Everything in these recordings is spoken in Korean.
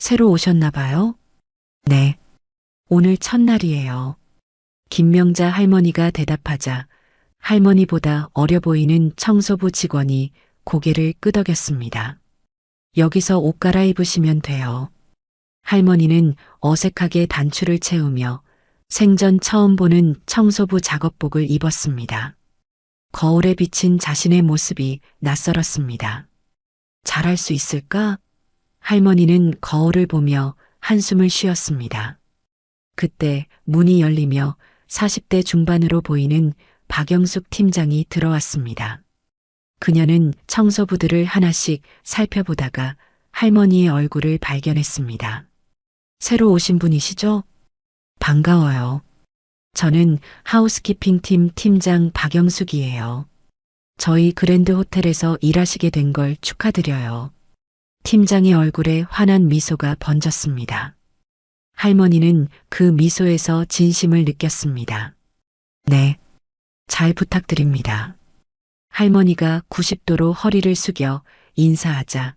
새로 오셨나 봐요? 네. 오늘 첫날이에요. 김명자 할머니가 대답하자 할머니보다 어려 보이는 청소부 직원이 고개를 끄덕였습니다. 여기서 옷 갈아입으시면 돼요. 할머니는 어색하게 단추를 채우며 생전 처음 보는 청소부 작업복을 입었습니다. 거울에 비친 자신의 모습이 낯설었습니다. 잘할 수 있을까? 할머니는 거울을 보며 한숨을 쉬었습니다. 그때 문이 열리며 40대 중반으로 보이는 박영숙 팀장이 들어왔습니다. 그녀는 청소부들을 하나씩 살펴보다가 할머니의 얼굴을 발견했습니다. 새로 오신 분이시죠? 반가워요. 저는 하우스키핑 팀 팀장 박영숙이에요. 저희 그랜드 호텔에서 일하시게 된 걸 축하드려요. 팀장의 얼굴에 환한 미소가 번졌습니다. 할머니는 그 미소에서 진심을 느꼈습니다. 네, 잘 부탁드립니다. 할머니가 90도로 허리를 숙여 인사하자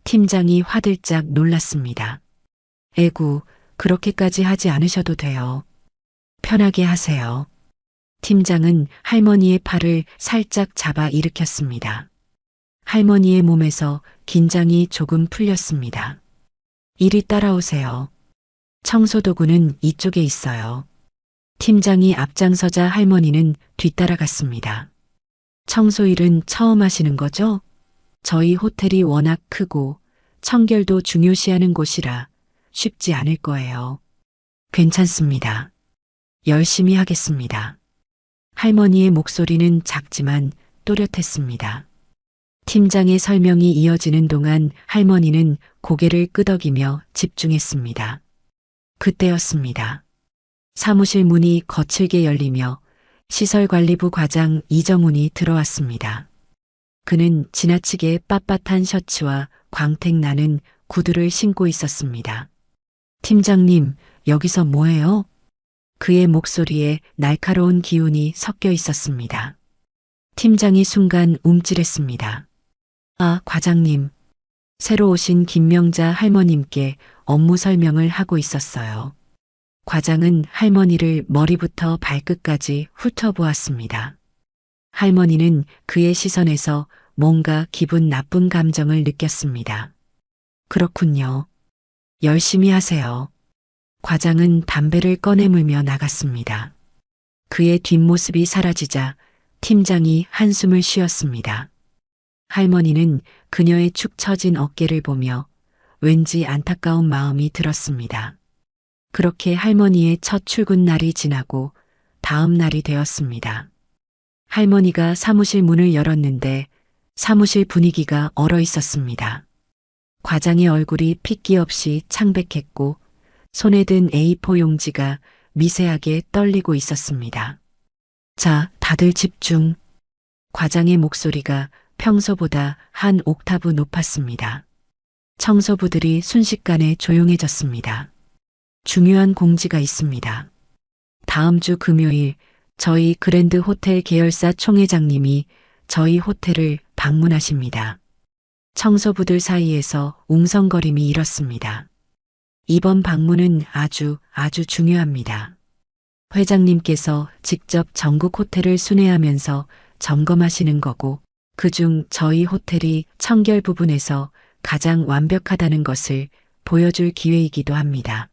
팀장이 화들짝 놀랐습니다. 에구, 그렇게까지 하지 않으셔도 돼요. 편하게 하세요. 팀장은 할머니의 팔을 살짝 잡아 일으켰습니다. 할머니의 몸에서 긴장이 조금 풀렸습니다. 이리 따라오세요. 청소도구는 이쪽에 있어요. 팀장이 앞장서자 할머니는 뒤따라갔습니다. 청소일은 처음 하시는 거죠? 저희 호텔이 워낙 크고 청결도 중요시하는 곳이라 쉽지 않을 거예요. 괜찮습니다. 열심히 하겠습니다. 할머니의 목소리는 작지만 또렷했습니다. 팀장의 설명이 이어지는 동안 할머니는 고개를 끄덕이며 집중했습니다. 그때였습니다. 사무실 문이 거칠게 열리며 시설관리부 과장 이정훈이 들어왔습니다. 그는 지나치게 빳빳한 셔츠와 광택 나는 구두를 신고 있었습니다. 팀장님, 여기서 뭐해요? 그의 목소리에 날카로운 기운이 섞여 있었습니다. 팀장이 순간 움찔했습니다. 아, 과장님. 새로 오신 김명자 할머님께 업무 설명을 하고 있었어요. 과장은 할머니를 머리부터 발끝까지 훑어보았습니다. 할머니는 그의 시선에서 뭔가 기분 나쁜 감정을 느꼈습니다. 그렇군요. 열심히 하세요. 과장은 담배를 꺼내물며 나갔습니다. 그의 뒷모습이 사라지자 팀장이 한숨을 쉬었습니다. 할머니는 그녀의 축 처진 어깨를 보며 왠지 안타까운 마음이 들었습니다. 그렇게 할머니의 첫 출근 날이 지나고 다음 날이 되었습니다. 할머니가 사무실 문을 열었는데 사무실 분위기가 얼어 있었습니다. 과장의 얼굴이 핏기 없이 창백했고 손에 든 A4 용지가 미세하게 떨리고 있었습니다. 자, 다들 집중. 과장의 목소리가 평소보다 한 옥타브 높았습니다. 청소부들이 순식간에 조용해졌습니다. 중요한 공지가 있습니다. 다음 주 금요일 저희 그랜드 호텔 계열사 총회장님이 저희 호텔을 방문하십니다. 청소부들 사이에서 웅성거림이 일었습니다. 이번 방문은 아주 중요합니다. 회장님께서 직접 전국 호텔을 순회하면서 점검하시는 거고 그중 저희 호텔이 청결 부분에서 가장 완벽하다는 것을 보여줄 기회이기도 합니다.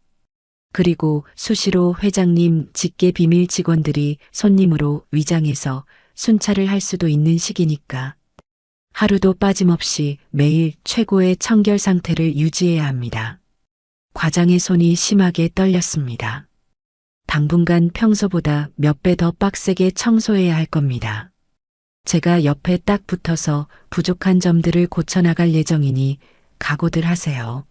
그리고 수시로 회장님 직계 비밀 직원들이 손님으로 위장해서 순찰을 할 수도 있는 시기니까 하루도 빠짐없이 매일 최고의 청결 상태를 유지해야 합니다. 과장의 손이 심하게 떨렸습니다. 당분간 평소보다 몇 배 더 빡세게 청소해야 할 겁니다. 제가 옆에 딱 붙어서 부족한 점들을 고쳐나갈 예정이니 각오들 하세요.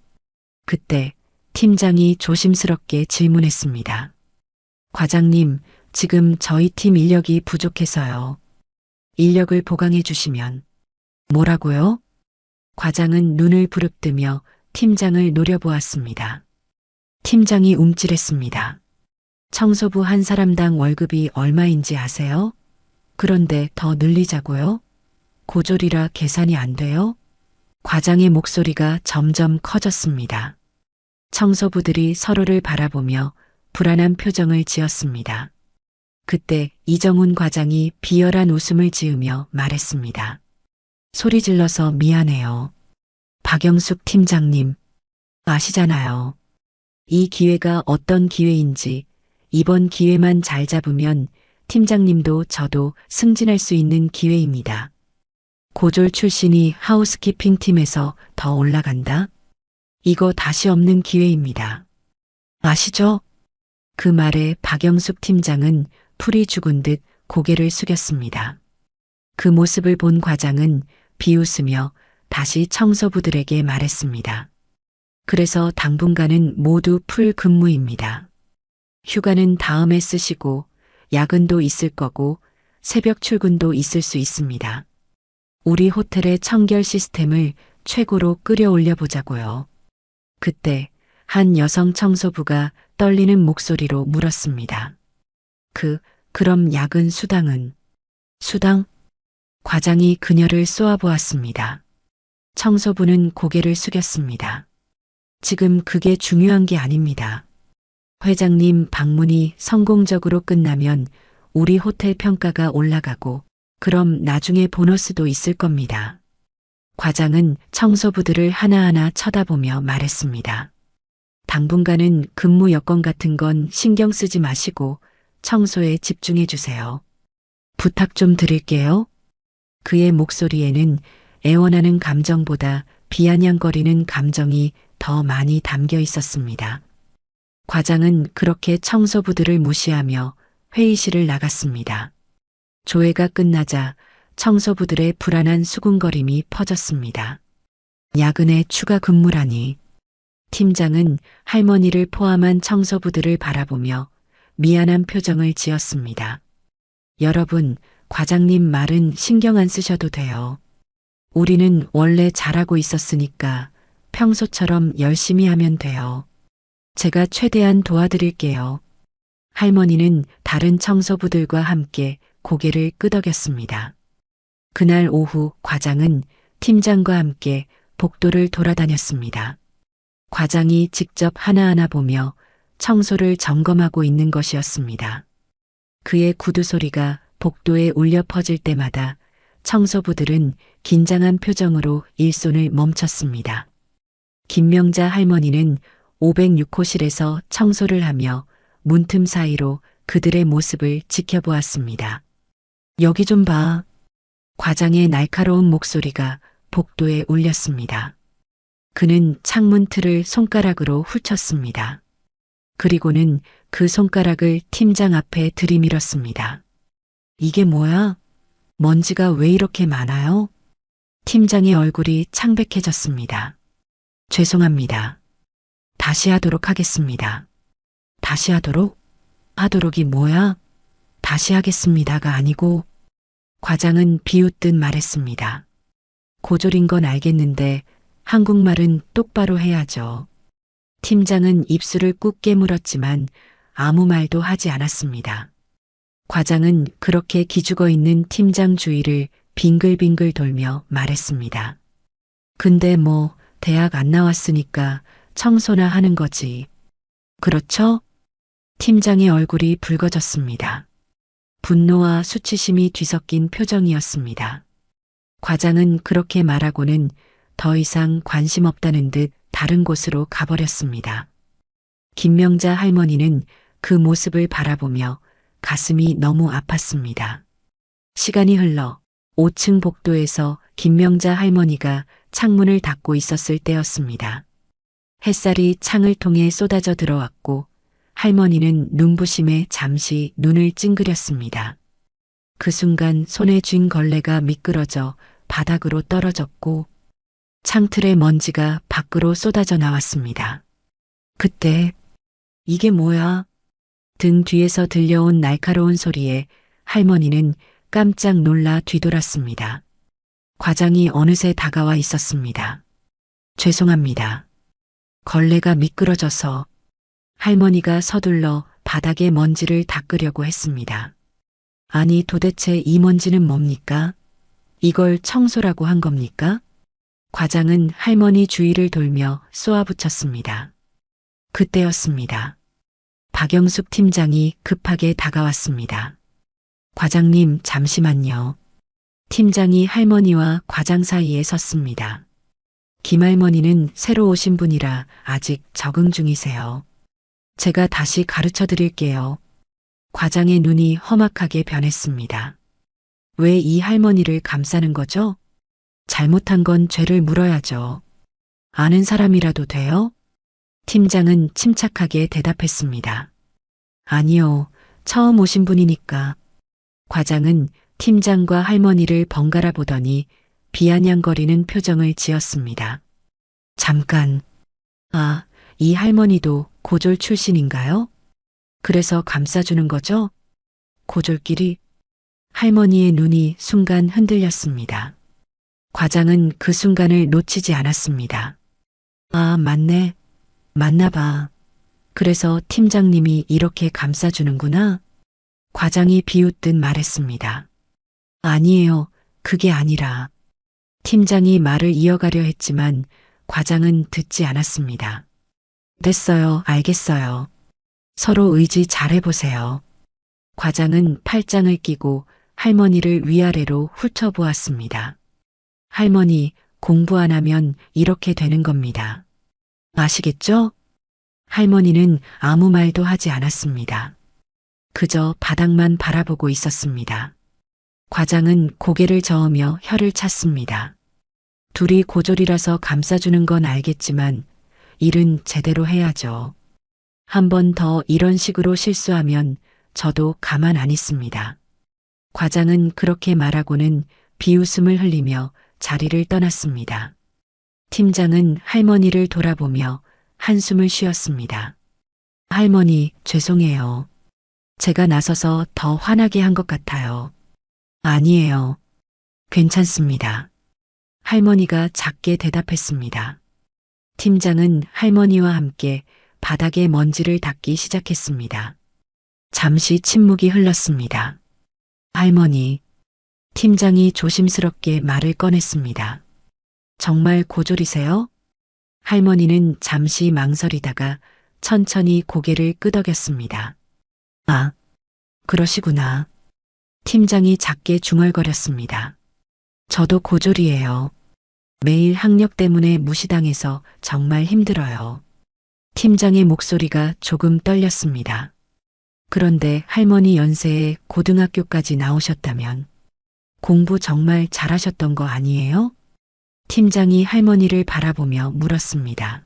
그때 팀장이 조심스럽게 질문했습니다. 과장님, 지금 저희 팀 인력이 부족해서요. 인력을 보강해 주시면. 뭐라고요? 과장은 눈을 부릅뜨며 팀장을 노려보았습니다. 팀장이 움찔했습니다. 청소부 한 사람당 월급이 얼마인지 아세요? 그런데 더 늘리자고요? 고졸이라 계산이 안 돼요? 과장의 목소리가 점점 커졌습니다. 청소부들이 서로를 바라보며 불안한 표정을 지었습니다. 그때 이정훈 과장이 비열한 웃음을 지으며 말했습니다. 소리 질러서 미안해요. 박영숙 팀장님, 아시잖아요. 이 기회가 어떤 기회인지 이번 기회만 잘 잡으면 팀장님도 저도 승진할 수 있는 기회입니다. 고졸 출신이 하우스키핑 팀에서 더 올라간다? 이거 다시 없는 기회입니다. 아시죠? 그 말에 박영숙 팀장은 풀이 죽은 듯 고개를 숙였습니다. 그 모습을 본 과장은 비웃으며 다시 청소부들에게 말했습니다. 그래서 당분간은 모두 풀 근무입니다. 휴가는 다음에 쓰시고 야근도 있을 거고 새벽 출근도 있을 수 있습니다. 우리 호텔의 청결 시스템을 최고로 끌어올려 보자고요. 그때 한 여성 청소부가 떨리는 목소리로 물었습니다. 그럼 야근 수당은? 수당? 과장이 그녀를 쏘아보았습니다. 청소부는 고개를 숙였습니다. 지금 그게 중요한 게 아닙니다. 회장님 방문이 성공적으로 끝나면 우리 호텔 평가가 올라가고 그럼 나중에 보너스도 있을 겁니다. 과장은 청소부들을 하나하나 쳐다보며 말했습니다. 당분간은 근무 여건 같은 건 신경 쓰지 마시고 청소에 집중해 주세요. 부탁 좀 드릴게요. 그의 목소리에는 애원하는 감정보다 비아냥거리는 감정이 더 많이 담겨 있었습니다. 과장은 그렇게 청소부들을 무시하며 회의실을 나갔습니다. 조회가 끝나자 청소부들의 불안한 수군거림이 퍼졌습니다. 야근에 추가 근무라니. 팀장은 할머니를 포함한 청소부들을 바라보며 미안한 표정을 지었습니다. 여러분, 과장님 말은 신경 안 쓰셔도 돼요. 우리는 원래 잘하고 있었으니까 평소처럼 열심히 하면 돼요. 제가 최대한 도와드릴게요. 할머니는 다른 청소부들과 함께 고개를 끄덕였습니다. 그날 오후 과장은 팀장과 함께 복도를 돌아다녔습니다. 과장이 직접 하나하나 보며 청소를 점검하고 있는 것이었습니다. 그의 구두 소리가 복도에 울려 퍼질 때마다 청소부들은 긴장한 표정으로 일손을 멈췄습니다. 김명자 할머니는 506호실에서 청소를 하며 문틈 사이로 그들의 모습을 지켜보았습니다. 여기 좀 봐. 과장의 날카로운 목소리가 복도에 울렸습니다. 그는 창문 틀을 손가락으로 훑쳤습니다. 그리고는 그 손가락을 팀장 앞에 들이밀었습니다. 이게 뭐야? 먼지가 왜 이렇게 많아요? 팀장의 얼굴이 창백해졌습니다. 죄송합니다. 다시 하도록 하겠습니다. 다시 하도록? 하도록이 뭐야? 다시 하겠습니다가 아니고. 과장은 비웃듯 말했습니다. 고졸인 건 알겠는데 한국말은 똑바로 해야죠. 팀장은 입술을 꾹 깨물었지만 아무 말도 하지 않았습니다. 과장은 그렇게 기죽어 있는 팀장 주위를 빙글빙글 돌며 말했습니다. 근데 뭐 대학 안 나왔으니까 청소나 하는 거지. 그렇죠? 팀장의 얼굴이 붉어졌습니다. 분노와 수치심이 뒤섞인 표정이었습니다. 과장은 그렇게 말하고는 더 이상 관심 없다는 듯 다른 곳으로 가버렸습니다. 김명자 할머니는 그 모습을 바라보며 가슴이 너무 아팠습니다. 시간이 흘러 5층 복도에서 김명자 할머니가 창문을 닫고 있었을 때였습니다. 햇살이 창을 통해 쏟아져 들어왔고 할머니는 눈부심에 잠시 눈을 찡그렸습니다. 그 순간 손에 쥔 걸레가 미끄러져 바닥으로 떨어졌고 창틀의 먼지가 밖으로 쏟아져 나왔습니다. 그때 이게 뭐야? 등 뒤에서 들려온 날카로운 소리에 할머니는 깜짝 놀라 뒤돌았습니다. 과장이 어느새 다가와 있었습니다. 죄송합니다. 걸레가 미끄러져서. 할머니가 서둘러 바닥에 먼지를 닦으려고 했습니다. 아니 도대체 이 먼지는 뭡니까? 이걸 청소라고 한 겁니까? 과장은 할머니 주위를 돌며 쏘아붙였습니다. 그때였습니다. 박영숙 팀장이 급하게 다가왔습니다. 과장님, 잠시만요. 팀장이 할머니와 과장 사이에 섰습니다. 김할머니는 새로 오신 분이라 아직 적응 중이세요. 제가 다시 가르쳐 드릴게요. 과장의 눈이 험악하게 변했습니다. 왜 이 할머니를 감싸는 거죠? 잘못한 건 죄를 물어야죠. 아는 사람이라도 돼요? 팀장은 침착하게 대답했습니다. 아니요, 처음 오신 분이니까. 과장은 팀장과 할머니를 번갈아 보더니 비아냥거리는 표정을 지었습니다. 잠깐. 아, 이 할머니도 고졸 출신인가요? 그래서 감싸주는 거죠? 고졸끼리? 할머니의 눈이 순간 흔들렸습니다. 과장은 그 순간을 놓치지 않았습니다. 아, 맞네. 맞나 봐. 그래서 팀장님이 이렇게 감싸주는구나. 과장이 비웃듯 말했습니다. 아니에요. 그게 아니라. 팀장이 말을 이어가려 했지만 과장은 듣지 않았습니다. 됐어요. 알겠어요. 서로 의지 잘해보세요. 과장은 팔짱을 끼고 할머니를 위아래로 훑어보았습니다. 할머니, 공부 안 하면 이렇게 되는 겁니다. 아시겠죠? 할머니는 아무 말도 하지 않았습니다. 그저 바닥만 바라보고 있었습니다. 과장은 고개를 저으며 혀를 찼습니다. 둘이 고졸이라서 감싸주는 건 알겠지만 일은 제대로 해야죠. 한 번 더 이런 식으로 실수하면 저도 가만 안 있습니다. 과장은 그렇게 말하고는 비웃음을 흘리며 자리를 떠났습니다. 팀장은 할머니를 돌아보며 한숨을 쉬었습니다. 할머니, 죄송해요. 제가 나서서 더 화나게 한 것 같아요. 아니에요. 괜찮습니다. 할머니가 작게 대답했습니다. 팀장은 할머니와 함께 바닥에 먼지를 닦기 시작했습니다. 잠시 침묵이 흘렀습니다. 할머니, 팀장이 조심스럽게 말을 꺼냈습니다. 정말 고졸이세요? 할머니는 잠시 망설이다가 천천히 고개를 끄덕였습니다. 아, 그러시구나. 팀장이 작게 중얼거렸습니다. 저도 고졸이에요. 매일 학력 때문에 무시당해서 정말 힘들어요. 팀장의 목소리가 조금 떨렸습니다. 그런데 할머니 연세에 고등학교까지 나오셨다면 공부 정말 잘하셨던 거 아니에요? 팀장이 할머니를 바라보며 물었습니다.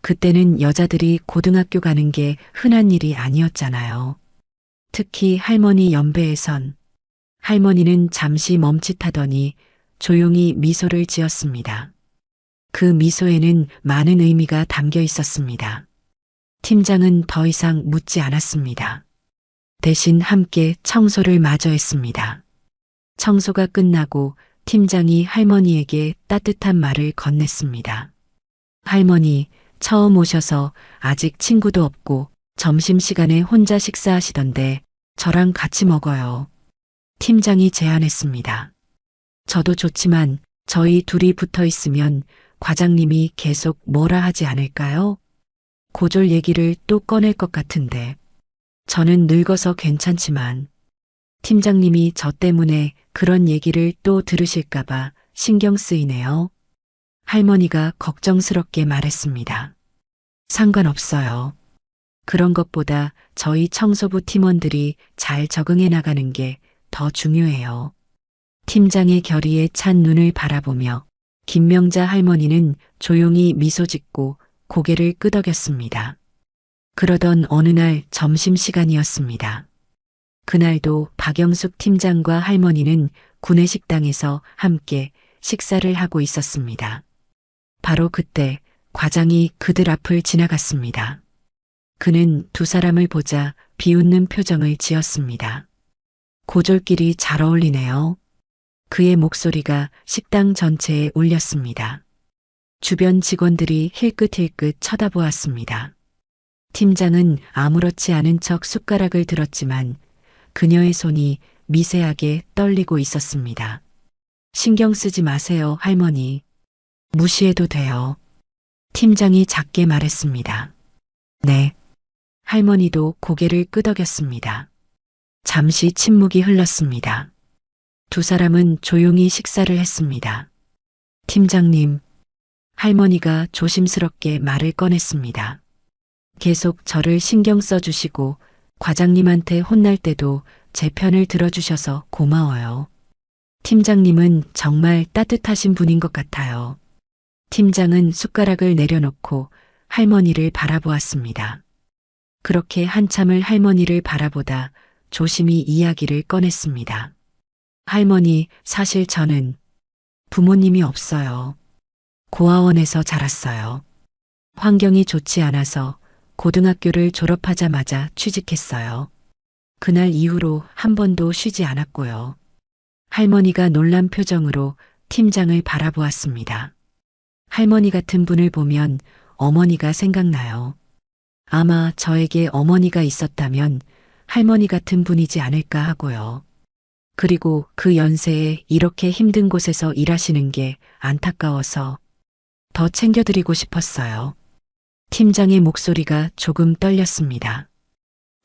그때는 여자들이 고등학교 가는 게 흔한 일이 아니었잖아요. 특히 할머니 연배에선. 할머니는 잠시 멈칫하더니 조용히 미소를 지었습니다. 그 미소에는 많은 의미가 담겨 있었습니다. 팀장은 더 이상 묻지 않았습니다. 대신 함께 청소를 마저 했습니다. 청소가 끝나고 팀장이 할머니에게 따뜻한 말을 건넸습니다. 할머니, 처음 오셔서 아직 친구도 없고 점심시간에 혼자 식사하시던데 저랑 같이 먹어요. 팀장이 제안했습니다. 저도 좋지만 저희 둘이 붙어 있으면 과장님이 계속 뭐라 하지 않을까요? 고졸 얘기를 또 꺼낼 것 같은데. 저는 늙어서 괜찮지만 팀장님이 저 때문에 그런 얘기를 또 들으실까봐 신경 쓰이네요. 할머니가 걱정스럽게 말했습니다. 상관없어요. 그런 것보다 저희 청소부 팀원들이 잘 적응해 나가는 게 더 중요해요. 팀장의 결의에 찬 눈을 바라보며 김명자 할머니는 조용히 미소 짓고 고개를 끄덕였습니다. 그러던 어느 날 점심시간이었습니다. 그날도 박영숙 팀장과 할머니는 구내식당에서 함께 식사를 하고 있었습니다. 바로 그때 과장이 그들 앞을 지나갔습니다. 그는 두 사람을 보자 비웃는 표정을 지었습니다. 고졸끼리 잘 어울리네요. 그의 목소리가 식당 전체에 울렸습니다. 주변 직원들이 힐끗힐끗 쳐다보았습니다. 팀장은 아무렇지 않은 척 숟가락을 들었지만 그녀의 손이 미세하게 떨리고 있었습니다. 신경 쓰지 마세요, 할머니. 무시해도 돼요. 팀장이 작게 말했습니다. 네. 할머니도 고개를 끄덕였습니다. 잠시 침묵이 흘렀습니다. 두 사람은 조용히 식사를 했습니다. 팀장님, 할머니가 조심스럽게 말을 꺼냈습니다. 계속 저를 신경 써주시고 과장님한테 혼날 때도 제 편을 들어주셔서 고마워요. 팀장님은 정말 따뜻하신 분인 것 같아요. 팀장은 숟가락을 내려놓고 할머니를 바라보았습니다. 그렇게 한참을 할머니를 바라보다 조심히 이야기를 꺼냈습니다. 할머니, 사실 저는 부모님이 없어요. 고아원에서 자랐어요. 환경이 좋지 않아서 고등학교를 졸업하자마자 취직했어요. 그날 이후로 한 번도 쉬지 않았고요. 할머니가 놀란 표정으로 팀장을 바라보았습니다. 할머니 같은 분을 보면 어머니가 생각나요. 아마 저에게 어머니가 있었다면 할머니 같은 분이지 않을까 하고요. 그리고 그 연세에 이렇게 힘든 곳에서 일하시는 게 안타까워서 더 챙겨드리고 싶었어요. 팀장의 목소리가 조금 떨렸습니다.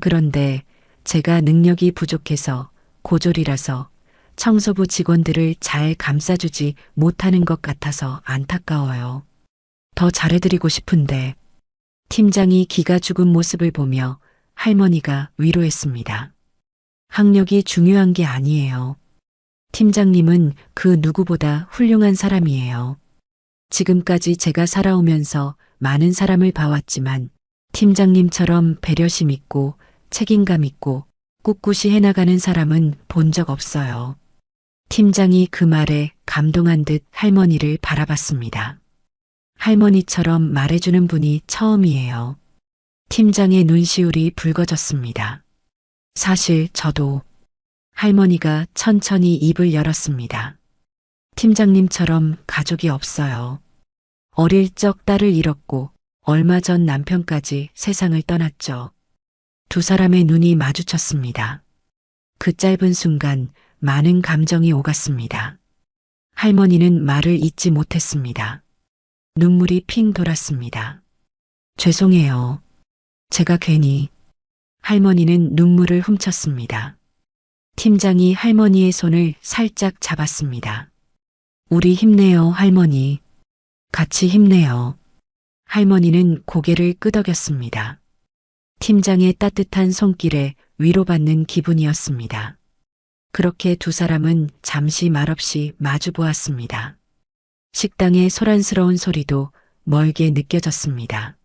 그런데 제가 능력이 부족해서 고졸이라서 청소부 직원들을 잘 감싸주지 못하는 것 같아서 안타까워요. 더 잘해드리고 싶은데 팀장이 기가 죽은 모습을 보며 할머니가 위로했습니다. 학력이 중요한 게 아니에요. 팀장님은 그 누구보다 훌륭한 사람이에요. 지금까지 제가 살아오면서 많은 사람을 봐왔지만 팀장님처럼 배려심 있고 책임감 있고 꿋꿋이 해나가는 사람은 본 적 없어요. 팀장이 그 말에 감동한 듯 할머니를 바라봤습니다. 할머니처럼 말해주는 분이 처음이에요. 팀장의 눈시울이 붉어졌습니다. 사실 저도. 할머니가 천천히 입을 열었습니다. 팀장님처럼 가족이 없어요. 어릴 적 딸을 잃었고 얼마 전 남편까지 세상을 떠났죠. 두 사람의 눈이 마주쳤습니다. 그 짧은 순간 많은 감정이 오갔습니다. 할머니는 말을 잇지 못했습니다. 눈물이 핑 돌았습니다. 죄송해요. 제가 괜히. 할머니는 눈물을 훔쳤습니다. 팀장이 할머니의 손을 살짝 잡았습니다. 우리 힘내요, 할머니. 같이 힘내요. 할머니는 고개를 끄덕였습니다. 팀장의 따뜻한 손길에 위로받는 기분이었습니다. 그렇게 두 사람은 잠시 말없이 마주 보았습니다. 식당의 소란스러운 소리도 멀게 느껴졌습니다.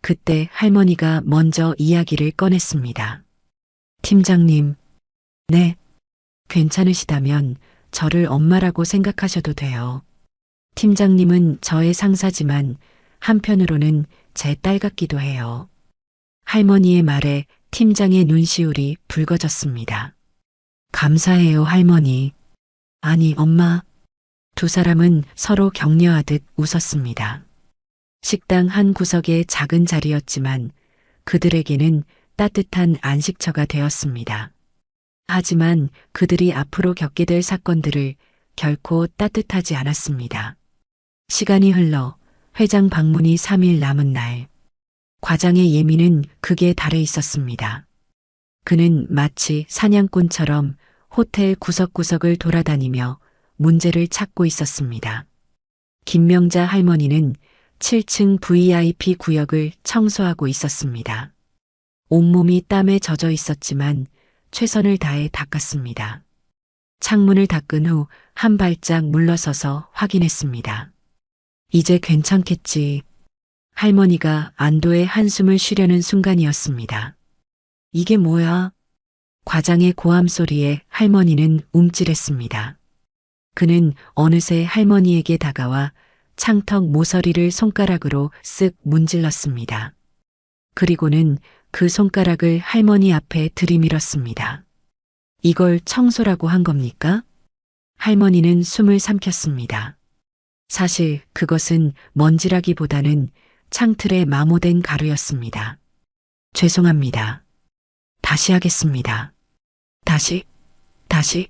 그때 할머니가 먼저 이야기를 꺼냈습니다. 팀장님, 네, 괜찮으시다면 저를 엄마라고 생각하셔도 돼요. 팀장님은 저의 상사지만 한편으로는 제 딸 같기도 해요. 할머니의 말에 팀장의 눈시울이 붉어졌습니다. 감사해요, 할머니. 아니, 엄마. 두 사람은 서로 격려하듯 웃었습니다. 식당 한 구석의 작은 자리였지만 그들에게는 따뜻한 안식처가 되었습니다. 하지만 그들이 앞으로 겪게 될 사건들을 결코 따뜻하지 않았습니다. 시간이 흘러 회장 방문이 3일 남은 날, 과장의 예민은 극에 달해 있었습니다. 그는 마치 사냥꾼처럼 호텔 구석구석을 돌아다니며 문제를 찾고 있었습니다. 김명자 할머니는 7층 VIP 구역을 청소하고 있었습니다. 온몸이 땀에 젖어 있었지만 최선을 다해 닦았습니다. 창문을 닦은 후 한 발짝 물러서서 확인했습니다. 이제 괜찮겠지. 할머니가 안도의 한숨을 쉬려는 순간이었습니다. 이게 뭐야? 과장의 고함 소리에 할머니는 움찔했습니다. 그는 어느새 할머니에게 다가와 창턱 모서리를 손가락으로 쓱 문질렀습니다. 그리고는 그 손가락을 할머니 앞에 들이밀었습니다. 이걸 청소라고 한 겁니까? 할머니는 숨을 삼켰습니다. 사실 그것은 먼지라기보다는 창틀에 마모된 가루였습니다. 죄송합니다. 다시 하겠습니다. 다시.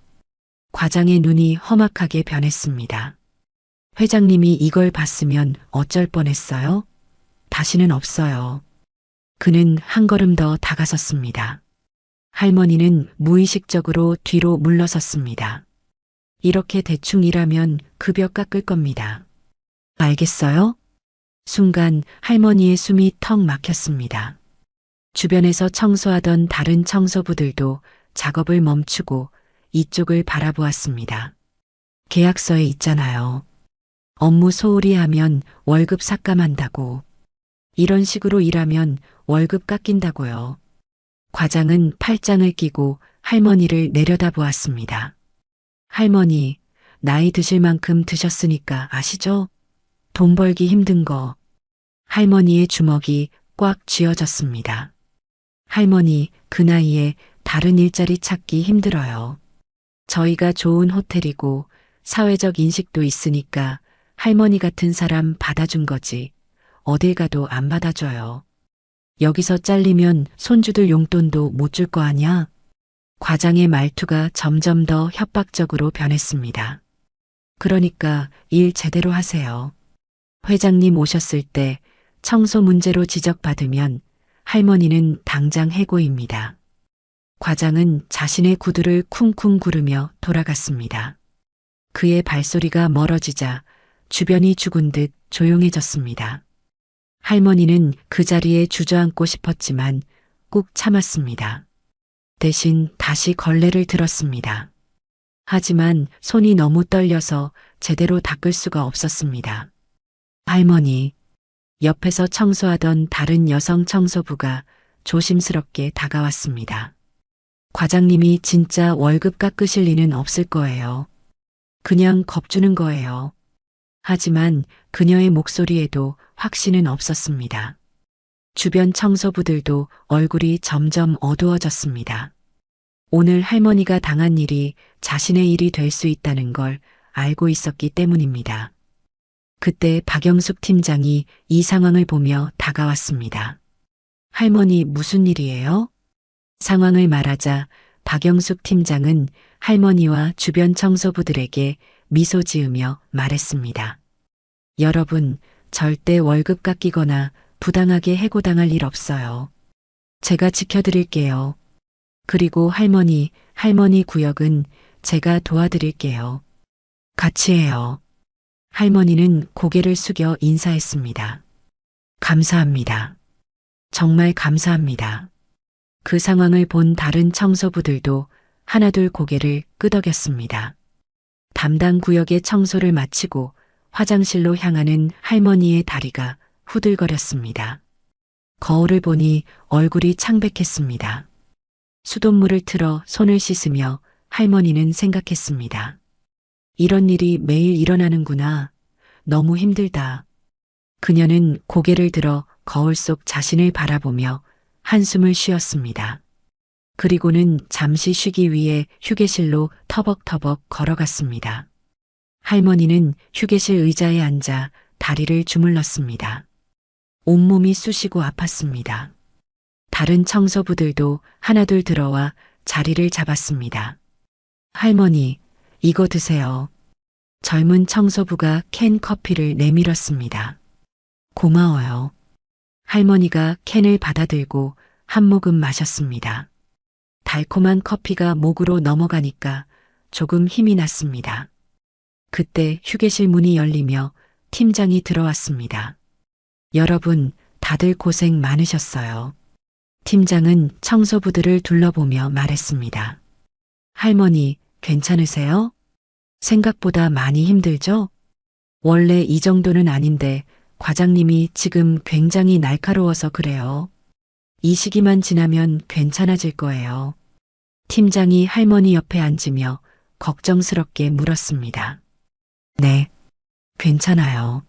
과장의 눈이 험악하게 변했습니다. 회장님이 이걸 봤으면 어쩔 뻔했어요? 다시는 없어요. 그는 한 걸음 더 다가섰습니다. 할머니는 무의식적으로 뒤로 물러섰습니다. 이렇게 대충 일하면 급여 깎을 겁니다. 알겠어요? 순간 할머니의 숨이 턱 막혔습니다. 주변에서 청소하던 다른 청소부들도 작업을 멈추고 이쪽을 바라보았습니다. 계약서에 있잖아요. 업무 소홀히 하면 월급 삭감한다고. 이런 식으로 일하면 월급 깎인다고요. 과장은 팔짱을 끼고 할머니를 내려다보았습니다. 할머니, 나이 드실 만큼 드셨으니까 아시죠? 돈 벌기 힘든 거. 할머니의 주먹이 꽉 쥐어졌습니다. 할머니, 그 나이에 다른 일자리 찾기 힘들어요. 저희가 좋은 호텔이고 사회적 인식도 있으니까 할머니 같은 사람 받아준 거지. 어딜 가도 안 받아줘요. 여기서 잘리면 손주들 용돈도 못 줄 거 아냐? 과장의 말투가 점점 더 협박적으로 변했습니다. 그러니까 일 제대로 하세요. 회장님 오셨을 때 청소 문제로 지적받으면 할머니는 당장 해고입니다. 과장은 자신의 구두를 쿵쿵 구르며 돌아갔습니다. 그의 발소리가 멀어지자 주변이 죽은 듯 조용해졌습니다. 할머니는 그 자리에 주저앉고 싶었지만 꾹 참았습니다. 대신 다시 걸레를 들었습니다. 하지만 손이 너무 떨려서 제대로 닦을 수가 없었습니다. 할머니, 옆에서 청소하던 다른 여성 청소부가 조심스럽게 다가왔습니다. 과장님이 진짜 월급 깎으실 리는 없을 거예요. 그냥 겁주는 거예요. 하지만 그녀의 목소리에도 확신은 없었습니다. 주변 청소부들도 얼굴이 점점 어두워졌습니다. 오늘 할머니가 당한 일이 자신의 일이 될 수 있다는 걸 알고 있었기 때문입니다. 그때 박영숙 팀장이 이 상황을 보며 다가왔습니다. 할머니 무슨 일이에요? 상황을 말하자 박영숙 팀장은 할머니와 주변 청소부들에게 미소 지으며 말했습니다. 여러분, 절대 월급 깎이거나 부당하게 해고당할 일 없어요. 제가 지켜드릴게요. 그리고 할머니 구역은 제가 도와드릴게요. 같이 해요. 할머니는 고개를 숙여 인사했습니다. 감사합니다. 정말 감사합니다. 그 상황을 본 다른 청소부들도 하나둘 고개를 끄덕였습니다. 담당 구역의 청소를 마치고 화장실로 향하는 할머니의 다리가 후들거렸습니다. 거울을 보니 얼굴이 창백했습니다. 수돗물을 틀어 손을 씻으며 할머니는 생각했습니다. 이런 일이 매일 일어나는구나. 너무 힘들다. 그녀는 고개를 들어 거울 속 자신을 바라보며 한숨을 쉬었습니다. 그리고는 잠시 쉬기 위해 휴게실로 터벅터벅 걸어갔습니다. 할머니는 휴게실 의자에 앉아 다리를 주물렀습니다. 온몸이 쑤시고 아팠습니다. 다른 청소부들도 하나둘 들어와 자리를 잡았습니다. 할머니, 이거 드세요. 젊은 청소부가 캔 커피를 내밀었습니다. 고마워요. 할머니가 캔을 받아들고 한 모금 마셨습니다. 달콤한 커피가 목으로 넘어가니까 조금 힘이 났습니다. 그때 휴게실 문이 열리며 팀장이 들어왔습니다. 여러분, 다들 고생 많으셨어요. 팀장은 청소부들을 둘러보며 말했습니다. 할머니, 괜찮으세요? 생각보다 많이 힘들죠? 원래 이 정도는 아닌데 과장님이 지금 굉장히 날카로워서 그래요. 이 시기만 지나면 괜찮아질 거예요. 팀장이 할머니 옆에 앉으며 걱정스럽게 물었습니다. 네, 괜찮아요.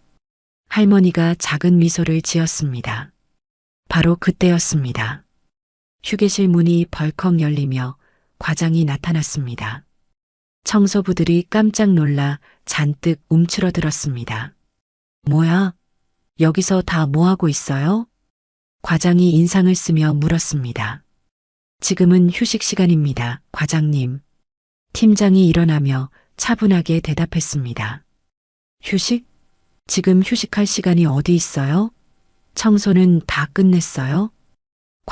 할머니가 작은 미소를 지었습니다. 바로 그때였습니다. 휴게실 문이 벌컥 열리며 과장이 나타났습니다. 청소부들이 깜짝 놀라 잔뜩 움츠러들었습니다. 뭐야? 여기서 다 뭐하고 있어요? 과장이 인상을 쓰며 물었습니다. 지금은 휴식 시간입니다, 과장님. 팀장이 일어나며 차분하게 대답했습니다. 휴식? 지금 휴식할 시간이 어디 있어요? 청소는 다 끝냈어요?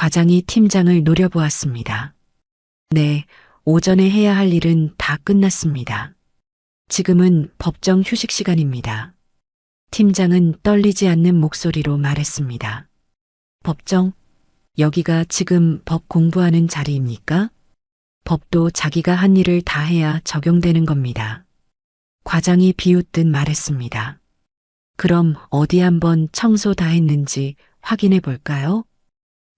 과장이 팀장을 노려보았습니다. 네, 오전에 해야 할 일은 다 끝났습니다. 지금은 법정 휴식 시간입니다. 팀장은 떨리지 않는 목소리로 말했습니다. 법정? 여기가 지금 법 공부하는 자리입니까? 법도 자기가 한 일을 다 해야 적용되는 겁니다. 과장이 비웃듯 말했습니다. 그럼 어디 한번 청소 다 했는지 확인해 볼까요?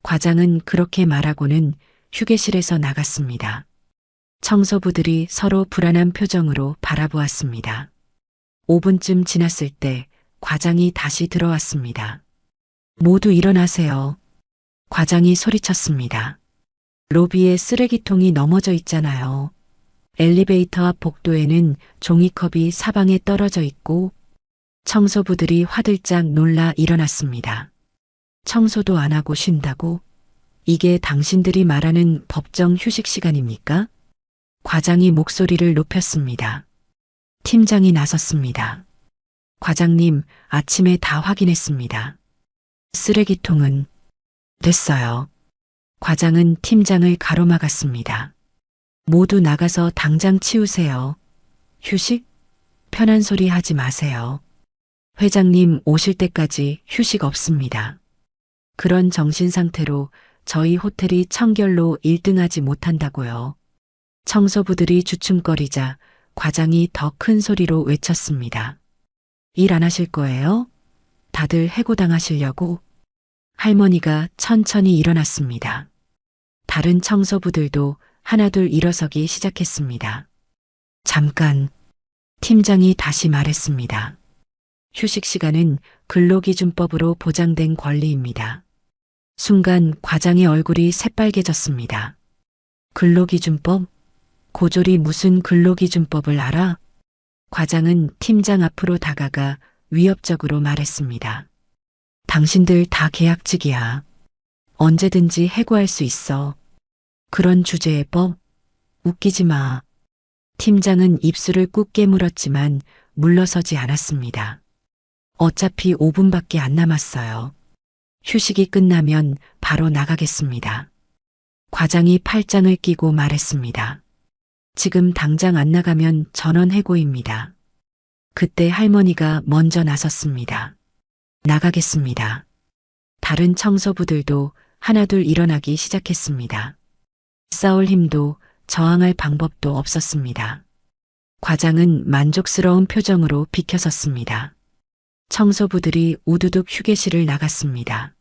과장은 그렇게 말하고는 휴게실에서 나갔습니다. 청소부들이 서로 불안한 표정으로 바라보았습니다. 5분쯤 지났을 때 과장이 다시 들어왔습니다. 모두 일어나세요. 과장이 소리쳤습니다. 로비에 쓰레기통이 넘어져 있잖아요. 엘리베이터 앞 복도에는 종이컵이 사방에 떨어져 있고 청소부들이 화들짝 놀라 일어났습니다. 청소도 안 하고 쉰다고? 이게 당신들이 말하는 법정 휴식 시간입니까? 과장이 목소리를 높였습니다. 팀장이 나섰습니다. 과장님, 아침에 다 확인했습니다. 쓰레기통은 됐어요. 과장은 팀장을 가로막았습니다. 모두 나가서 당장 치우세요. 휴식? 편한 소리 하지 마세요. 회장님 오실 때까지 휴식 없습니다. 그런 정신 상태로 저희 호텔이 청결로 1등하지 못한다고요. 청소부들이 주춤거리자 과장이 더 큰 소리로 외쳤습니다. 일 안 하실 거예요? 다들 해고당하시려고? 할머니가 천천히 일어났습니다. 다른 청소부들도 하나둘 일어서기 시작했습니다. 잠깐, 팀장이 다시 말했습니다. 휴식 시간은 근로기준법으로 보장된 권리입니다. 순간 과장의 얼굴이 새빨개졌습니다. 근로기준법? 고졸이 무슨 근로기준법을 알아? 과장은 팀장 앞으로 다가가 위협적으로 말했습니다. 당신들 다 계약직이야. 언제든지 해고할 수 있어. 그런 주제의 법? 웃기지 마. 팀장은 입술을 꾹 깨물었지만 물러서지 않았습니다. 어차피 5분밖에 안 남았어요. 휴식이 끝나면 바로 나가겠습니다. 과장이 팔짱을 끼고 말했습니다. 지금 당장 안 나가면 전원 해고입니다. 그때 할머니가 먼저 나섰습니다. 나가겠습니다. 다른 청소부들도 하나둘 일어나기 시작했습니다. 싸울 힘도 저항할 방법도 없었습니다. 과장은 만족스러운 표정으로 비켜섰습니다. 청소부들이 우두둑 휴게실을 나갔습니다.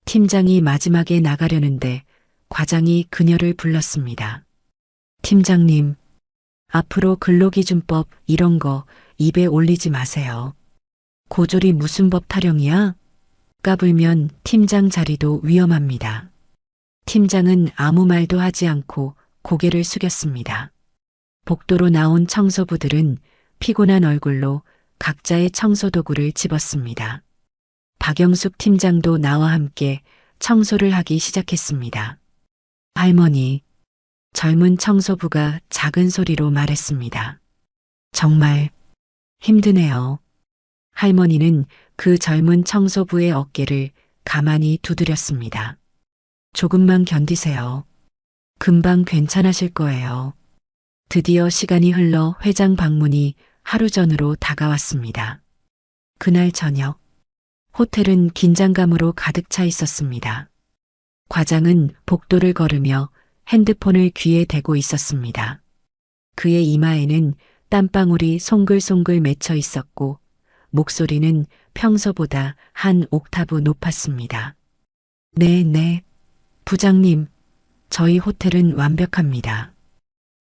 팀장이 마지막에 나가려는데 과장이 그녀를 불렀습니다. 팀장님, 앞으로 근로기준법 이런 거 입에 올리지 마세요. 고졸이 무슨 법 타령이야? 까불면 팀장 자리도 위험합니다. 팀장은 아무 말도 하지 않고 고개를 숙였습니다. 복도로 나온 청소부들은 피곤한 얼굴로 각자의 청소도구를 집었습니다. 박영숙 팀장도 나와 함께 청소를 하기 시작했습니다. 할머니, 젊은 청소부가 작은 소리로 말했습니다. 정말 힘드네요. 할머니는 그 젊은 청소부의 어깨를 가만히 두드렸습니다. 조금만 견디세요. 금방 괜찮아질 거예요. 드디어 시간이 흘러 회장 방문이 하루 전으로 다가왔습니다. 그날 저녁, 호텔은 긴장감으로 가득 차 있었습니다. 과장은 복도를 걸으며 핸드폰을 귀에 대고 있었습니다. 그의 이마에는 땀방울이 송글송글 맺혀 있었고 목소리는 평소보다 한 옥타브 높았습니다. 네, 부장님, 저희 호텔은 완벽합니다.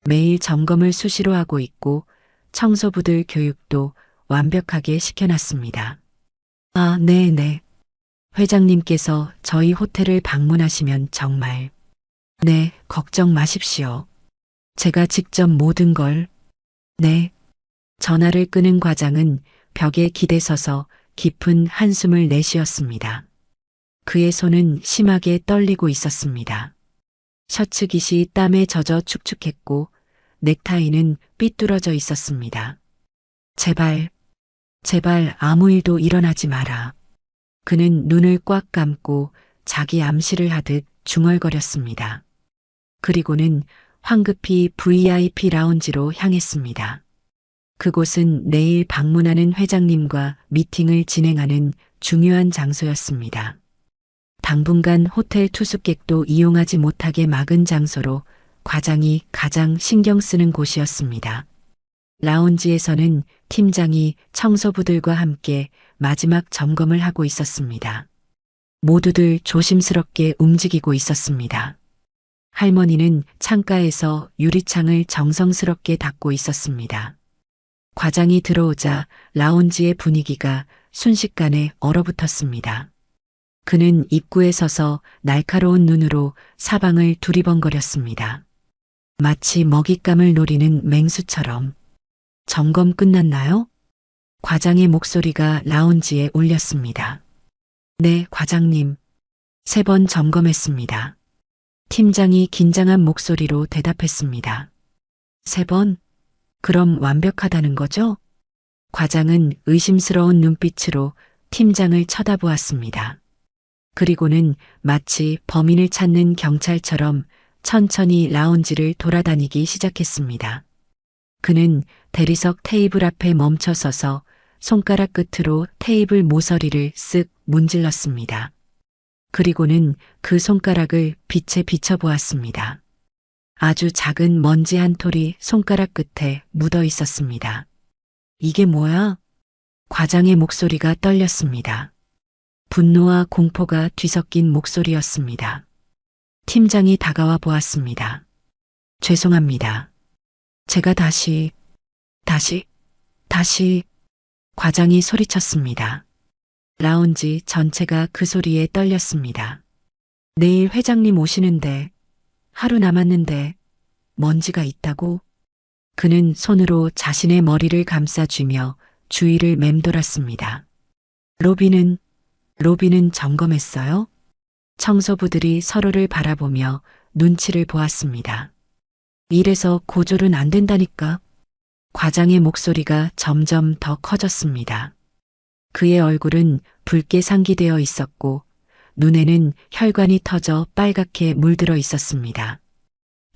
매일 점검을 수시로 하고 있고 청소부들 교육도 완벽하게 시켜놨습니다. 아, 네. 회장님께서 저희 호텔을 방문하시면 정말. 네, 걱정 마십시오. 제가 직접 모든 걸. 네. 전화를 끄는 과장은 벽에 기대서서 깊은 한숨을 내쉬었습니다. 그의 손은 심하게 떨리고 있었습니다. 셔츠 깃이 땀에 젖어 축축했고 넥타이는 삐뚤어져 있었습니다. 제발 아무 일도 일어나지 마라. 그는 눈을 꽉 감고 자기 암시를 하듯 중얼거렸습니다. 그리고는 황급히 VIP 라운지로 향했습니다. 그곳은 내일 방문하는 회장님과 미팅을 진행하는 중요한 장소였습니다. 당분간 호텔 투숙객도 이용하지 못하게 막은 장소로 과장이 가장 신경 쓰는 곳이었습니다. 라운지에서는 팀장이 청소부들과 함께 마지막 점검을 하고 있었습니다. 모두들 조심스럽게 움직이고 있었습니다. 할머니는 창가에서 유리창을 정성스럽게 닫고 있었습니다. 과장이 들어오자 라운지의 분위기가 순식간에 얼어붙었습니다. 그는 입구에 서서 날카로운 눈으로 사방을 두리번거렸습니다. 마치 먹잇감을 노리는 맹수처럼. 점검 끝났나요? 과장의 목소리가 라운지에 울렸습니다. 네, 과장님. 3번 점검했습니다. 팀장이 긴장한 목소리로 대답했습니다. 3번? 그럼 완벽하다는 거죠? 과장은 의심스러운 눈빛으로 팀장을 쳐다보았습니다. 그리고는 마치 범인을 찾는 경찰처럼 천천히 라운지를 돌아다니기 시작했습니다. 그는 대리석 테이블 앞에 멈춰서서 손가락 끝으로 테이블 모서리를 쓱 문질렀습니다. 그리고는 그 손가락을 빛에 비춰보았습니다. 아주 작은 먼지 한 톨이 손가락 끝에 묻어 있었습니다. 이게 뭐야? 과장의 목소리가 떨렸습니다. 분노와 공포가 뒤섞인 목소리였습니다. 팀장이 다가와 보았습니다. 죄송합니다. 제가 다시, 과장이 소리쳤습니다. 라운지 전체가 그 소리에 떨렸습니다. 내일 회장님 오시는데, 하루 남았는데, 먼지가 있다고? 그는 손으로 자신의 머리를 감싸쥐며 주위를 맴돌았습니다. 로비는 점검했어요? 청소부들이 서로를 바라보며 눈치를 보았습니다. 이래서 고졸은 안 된다니까. 과장의 목소리가 점점 더 커졌습니다. 그의 얼굴은 붉게 상기되어 있었고 눈에는 혈관이 터져 빨갛게 물들어 있었습니다.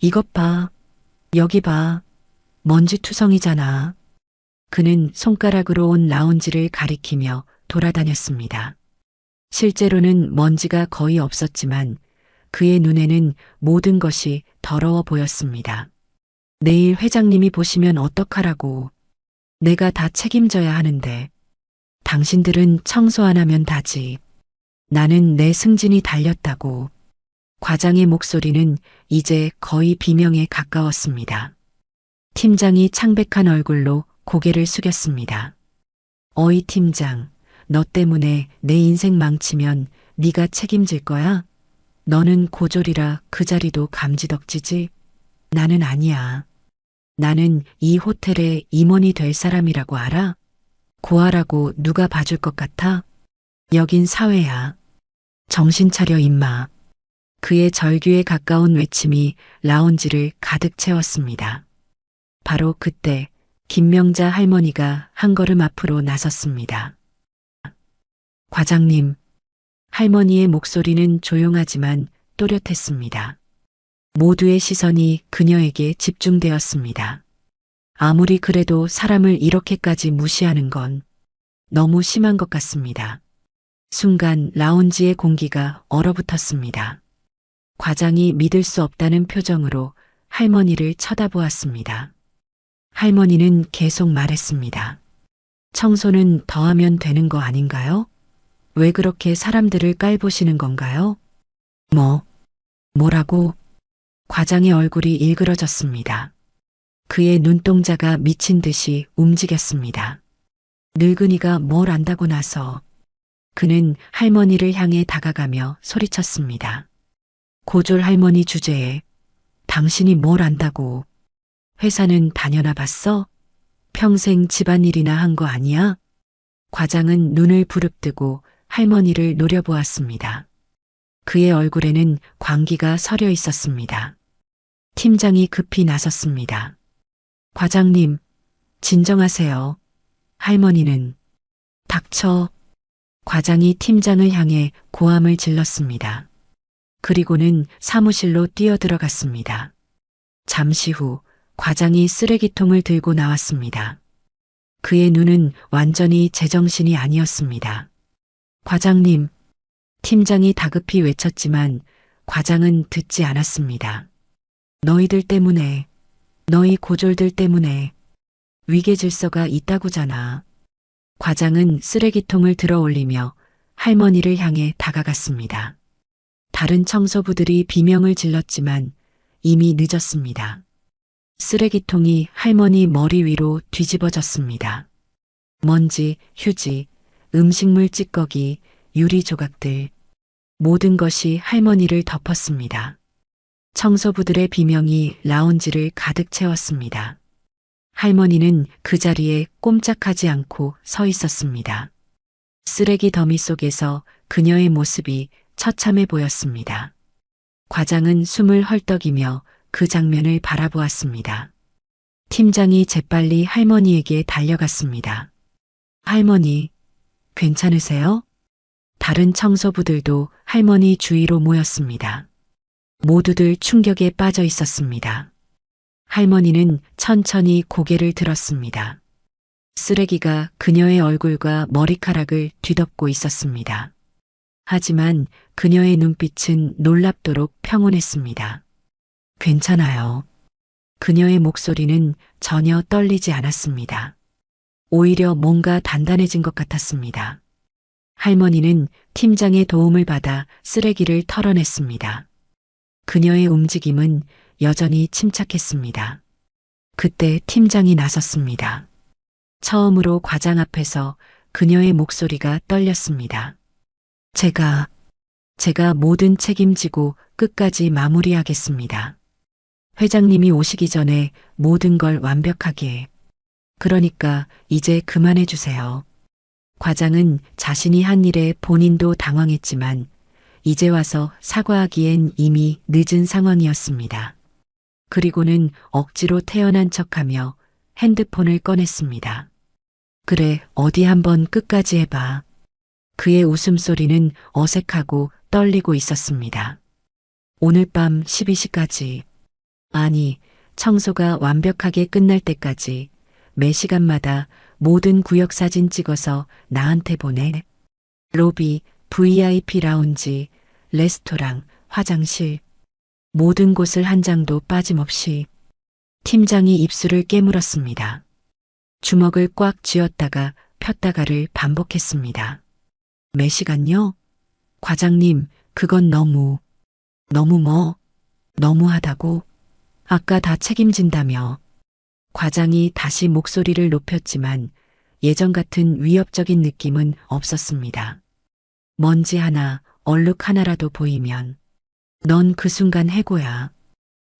이것 봐. 여기 봐. 먼지 투성이잖아. 그는 손가락으로 온 라운지를 가리키며 돌아다녔습니다. 실제로는 먼지가 거의 없었지만 그의 눈에는 모든 것이 더러워 보였습니다. 내일 회장님이 보시면 어떡하라고. 내가 다 책임져야 하는데. 당신들은 청소 안 하면 다지. 나는 내 승진이 달렸다고. 과장의 목소리는 이제 거의 비명에 가까웠습니다. 팀장이 창백한 얼굴로 고개를 숙였습니다. 어이 팀장, 너 때문에 내 인생 망치면 네가 책임질 거야? 너는 고졸이라 그 자리도 감지덕지지? 나는 아니야. 나는 이 호텔의 임원이 될 사람이라고 알아? 고아라고 누가 봐줄 것 같아? 여긴 사회야. 정신 차려 임마. 그의 절규에 가까운 외침이 라운지를 가득 채웠습니다. 바로 그때 김명자 할머니가 한 걸음 앞으로 나섰습니다. 과장님. 할머니의 목소리는 조용하지만 또렷했습니다. 모두의 시선이 그녀에게 집중되었습니다. 아무리 그래도 사람을 이렇게까지 무시하는 건 너무 심한 것 같습니다. 순간 라운지의 공기가 얼어붙었습니다. 과장이 믿을 수 없다는 표정으로 할머니를 쳐다보았습니다. 할머니는 계속 말했습니다. 청소는 더 하면 되는 거 아닌가요? 왜 그렇게 사람들을 깔보시는 건가요? 뭐라고? 과장의 얼굴이 일그러졌습니다. 그의 눈동자가 미친 듯이 움직였습니다. 늙은이가 뭘 안다고 나서. 그는 할머니를 향해 다가가며 소리쳤습니다. 고졸 할머니 주제에 당신이 뭘 안다고. 회사는 다녀나 봤어? 평생 집안일이나 한 거 아니야? 과장은 눈을 부릅뜨고 할머니를 노려보았습니다. 그의 얼굴에는 광기가 서려 있었습니다. 팀장이 급히 나섰습니다. 과장님, 진정하세요. 할머니는 닥쳐. 과장이 팀장을 향해 고함을 질렀습니다. 그리고는 사무실로 뛰어들어갔습니다. 잠시 후 과장이 쓰레기통을 들고 나왔습니다. 그의 눈은 완전히 제정신이 아니었습니다. 과장님, 팀장이 다급히 외쳤지만 과장은 듣지 않았습니다. 너희들 때문에, 너희 고졸들 때문에 위계 질서가 있다고잖아. 과장은 쓰레기통을 들어 올리며 할머니를 향해 다가갔습니다. 다른 청소부들이 비명을 질렀지만 이미 늦었습니다. 쓰레기통이 할머니 머리 위로 뒤집어졌습니다. 먼지, 휴지, 음식물 찌꺼기, 유리 조각들, 모든 것이 할머니를 덮었습니다. 청소부들의 비명이 라운지를 가득 채웠습니다. 할머니는 그 자리에 꼼짝하지 않고 서 있었습니다. 쓰레기 더미 속에서 그녀의 모습이 처참해 보였습니다. 과장은 숨을 헐떡이며 그 장면을 바라보았습니다. 팀장이 재빨리 할머니에게 달려갔습니다. 할머니, 괜찮으세요? 다른 청소부들도 할머니 주위로 모였습니다. 모두들 충격에 빠져 있었습니다. 할머니는 천천히 고개를 들었습니다. 쓰레기가 그녀의 얼굴과 머리카락을 뒤덮고 있었습니다. 하지만 그녀의 눈빛은 놀랍도록 평온했습니다. 괜찮아요. 그녀의 목소리는 전혀 떨리지 않았습니다. 오히려 뭔가 단단해진 것 같았습니다. 할머니는 팀장의 도움을 받아 쓰레기를 털어냈습니다. 그녀의 움직임은 여전히 침착했습니다. 그때 팀장이 나섰습니다. 처음으로 과장 앞에서 그녀의 목소리가 떨렸습니다. 제가 모든 책임지고 끝까지 마무리하겠습니다. 회장님이 오시기 전에 모든 걸 완벽하게. 그러니까 이제 그만해 주세요. 과장은 자신이 한 일에 본인도 당황했지만 이제 와서 사과하기엔 이미 늦은 상황이었습니다. 그리고는 억지로 태연한 척하며 핸드폰을 꺼냈습니다. 그래, 어디 한번 끝까지 해봐. 그의 웃음소리는 어색하고 떨리고 있었습니다. 오늘 밤 12시까지. 아니, 청소가 완벽하게 끝날 때까지 매 시간마다 모든 구역 사진 찍어서 나한테 보내. 로비, VIP 라운지, 레스토랑, 화장실, 모든 곳을 한 장도 빠짐없이. 팀장이 입술을 깨물었습니다. 주먹을 꽉 쥐었다가 폈다가를 반복했습니다. 매 시간요? 과장님, 그건 너무하다고. 아까 다 책임진다며. 과장이 다시 목소리를 높였지만 예전 같은 위협적인 느낌은 없었습니다. 먼지 하나, 얼룩 하나라도 보이면 넌 그 순간 해고야.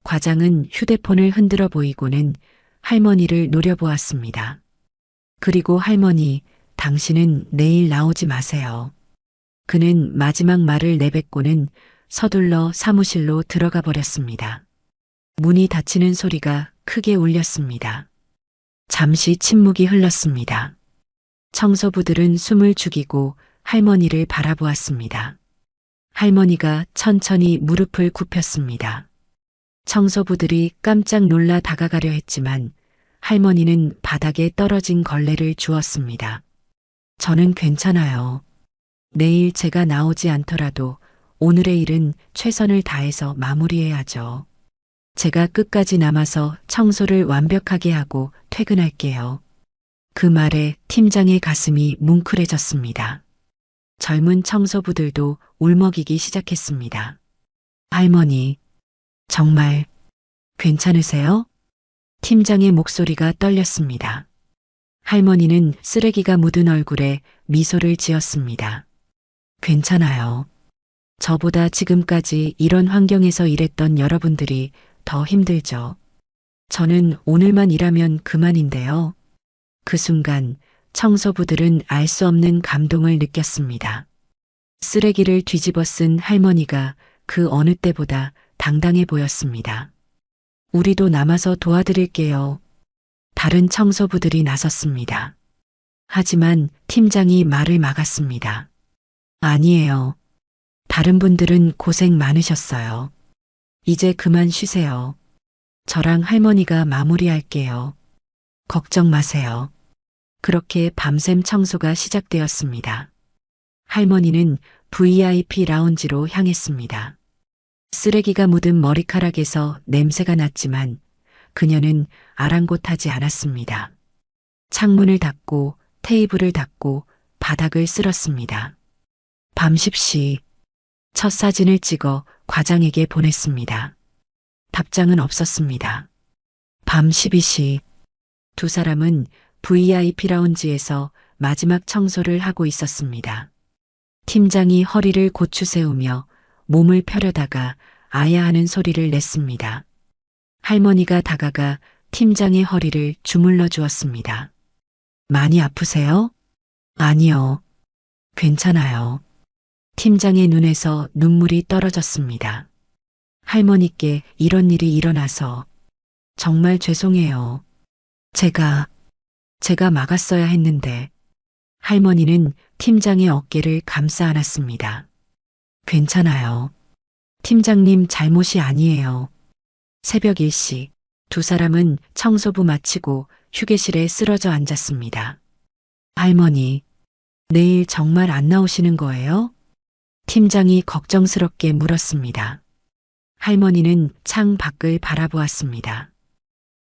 과장은 휴대폰을 흔들어 보이고는 할머니를 노려보았습니다. 그리고 할머니, 당신은 내일 나오지 마세요. 그는 마지막 말을 내뱉고는 서둘러 사무실로 들어가 버렸습니다. 문이 닫히는 소리가 크게 울렸습니다. 잠시 침묵이 흘렀습니다. 청소부들은 숨을 죽이고 할머니를 바라보았습니다. 할머니가 천천히 무릎을 굽혔습니다. 청소부들이 깜짝 놀라 다가가려 했지만 할머니는 바닥에 떨어진 걸레를 주었습니다. 저는 괜찮아요. 내일 제가 나오지 않더라도 오늘의 일은 최선을 다해서 마무리해야죠. 제가 끝까지 남아서 청소를 완벽하게 하고 퇴근할게요. 그 말에 팀장의 가슴이 뭉클해졌습니다. 젊은 청소부들도 울먹이기 시작했습니다. 할머니, 정말 괜찮으세요? 팀장의 목소리가 떨렸습니다. 할머니는 쓰레기가 묻은 얼굴에 미소를 지었습니다. 괜찮아요. 저보다 지금까지 이런 환경에서 일했던 여러분들이 더 힘들죠. 저는 오늘만 일하면 그만인데요. 그 순간 청소부들은 알 수 없는 감동을 느꼈습니다. 쓰레기를 뒤집어 쓴 할머니가 그 어느 때보다 당당해 보였습니다. 우리도 남아서 도와드릴게요. 다른 청소부들이 나섰습니다. 하지만 팀장이 말을 막았습니다. 아니에요. 다른 분들은 고생 많으셨어요. 이제 그만 쉬세요. 저랑 할머니가 마무리할게요. 걱정 마세요. 그렇게 밤샘 청소가 시작되었습니다. 할머니는 VIP 라운지로 향했습니다. 쓰레기가 묻은 머리카락에서 냄새가 났지만 그녀는 아랑곳하지 않았습니다. 창문을 닫고 테이블을 닫고 바닥을 쓸었습니다. 밤 10시 첫 사진을 찍어 과장에게 보냈습니다. 답장은 없었습니다. 밤 12시 두 사람은 VIP 라운지에서 마지막 청소를 하고 있었습니다. 팀장이 허리를 고추 세우며 몸을 펴려다가 아야 하는 소리를 냈습니다. 할머니가 다가가 팀장의 허리를 주물러 주었습니다. 많이 아프세요? 아니요. 괜찮아요. 팀장의 눈에서 눈물이 떨어졌습니다. 할머니께 이런 일이 일어나서 정말 죄송해요. 제가 막았어야 했는데 할머니는 팀장의 어깨를 감싸 안았습니다. 괜찮아요. 팀장님 잘못이 아니에요. 새벽 1시 두 사람은 청소부 마치고 휴게실에 쓰러져 앉았습니다. 할머니, 내일 정말 안 나오시는 거예요? 팀장이 걱정스럽게 물었습니다. 할머니는 창 밖을 바라보았습니다.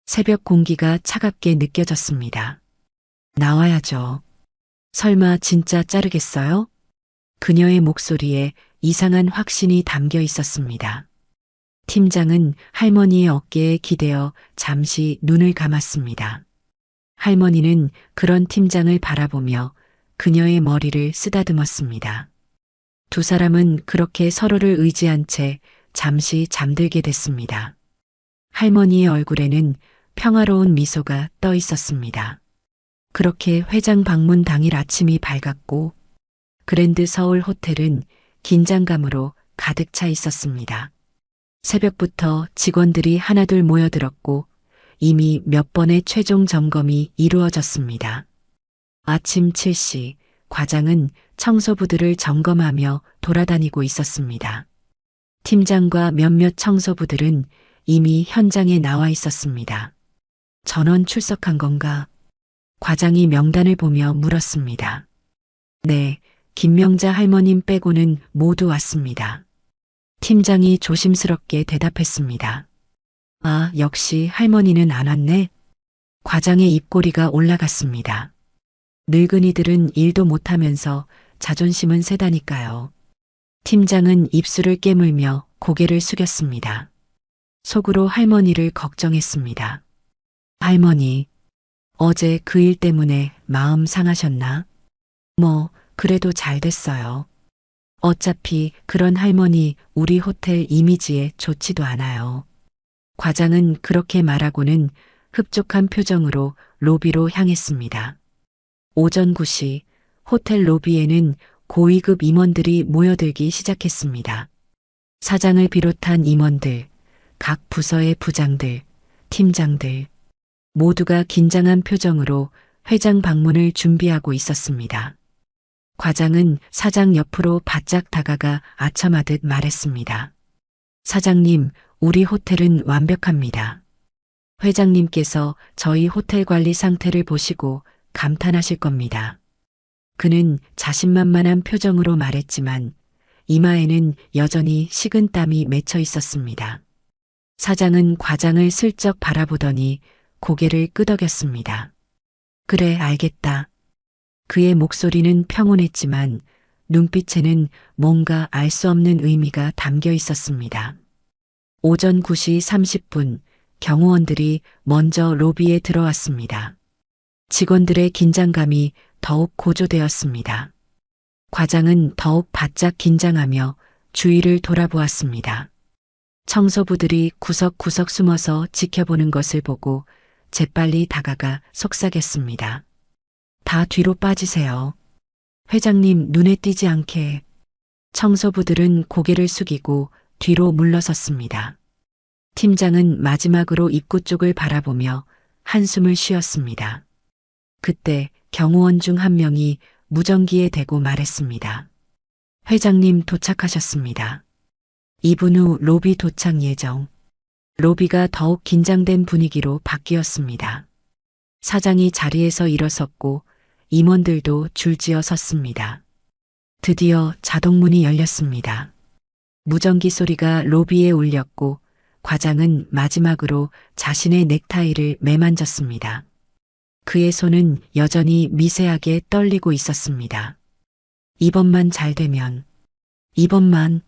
새벽 공기가 차갑게 느껴졌습니다. 나와야죠. 설마 진짜 자르겠어요? 그녀의 목소리에 이상한 확신이 담겨 있었습니다. 팀장은 할머니의 어깨에 기대어 잠시 눈을 감았습니다. 할머니는 그런 팀장을 바라보며 그녀의 머리를 쓰다듬었습니다. 두 사람은 그렇게 서로를 의지한 채 잠시 잠들게 됐습니다. 할머니의 얼굴에는 평화로운 미소가 떠 있었습니다. 그렇게 회장 방문 당일 아침이 밝았고 그랜드 서울 호텔은 긴장감으로 가득 차 있었습니다. 새벽부터 직원들이 하나둘 모여들었고 이미 몇 번의 최종 점검이 이루어졌습니다. 아침 7시 과장은 청소부들을 점검하며 돌아다니고 있었습니다. 팀장과 몇몇 청소부들은 이미 현장에 나와 있었습니다. 전원 출석한 건가? 과장이 명단을 보며 물었습니다. 네, 김명자 할머님 빼고는 모두 왔습니다. 팀장이 조심스럽게 대답했습니다. 아, 역시 할머니는 안 왔네. 과장의 입꼬리가 올라갔습니다. 늙은이들은 일도 못하면서 자존심은 세다니까요. 팀장은 입술을 깨물며 고개를 숙였습니다. 속으로 할머니를 걱정했습니다. 할머니, 어제 그 일 때문에 마음 상하셨나? 뭐, 그래도 잘 됐어요. 어차피 그런 할머니 우리 호텔 이미지에 좋지도 않아요. 과장은 그렇게 말하고는 흡족한 표정으로 로비로 향했습니다. 오전 9시 호텔 로비에는 고위급 임원들이 모여들기 시작했습니다. 사장을 비롯한 임원들, 각 부서의 부장들, 팀장들, 모두가 긴장한 표정으로 회장 방문을 준비하고 있었습니다. 과장은 사장 옆으로 바짝 다가가 아첨하듯 말했습니다. 사장님, 우리 호텔은 완벽합니다. 회장님께서 저희 호텔 관리 상태를 보시고 감탄하실 겁니다. 그는 자신만만한 표정으로 말했지만 이마에는 여전히 식은땀이 맺혀 있었습니다. 사장은 과장을 슬쩍 바라보더니 고개를 끄덕였습니다. 그래, 알겠다. 그의 목소리는 평온했지만 눈빛에는 뭔가 알 수 없는 의미가 담겨 있었습니다. 오전 9시 30분 경호원들이 먼저 로비에 들어왔습니다. 직원들의 긴장감이 더욱 고조되었습니다. 과장은 더욱 바짝 긴장하며 주위를 돌아보았습니다. 청소부들이 구석구석 숨어서 지켜보는 것을 보고 재빨리 다가가 속삭였습니다. 다 뒤로 빠지세요. 회장님 눈에 띄지 않게. 청소부들은 고개를 숙이고 뒤로 물러섰습니다. 팀장은 마지막으로 입구 쪽을 바라보며 한숨을 쉬었습니다. 그때 경호원 중 한 명이 무전기에 대고 말했습니다. 회장님 도착하셨습니다. 2분 후 로비 도착 예정. 로비가 더욱 긴장된 분위기로 바뀌었습니다. 사장이 자리에서 일어섰고 임원들도 줄지어 섰습니다. 드디어 자동문이 열렸습니다. 무전기 소리가 로비에 울렸고 과장은 마지막으로 자신의 넥타이를 매만졌습니다. 그의 손은 여전히 미세하게 떨리고 있었습니다. 이번만 잘 되면, 이번만.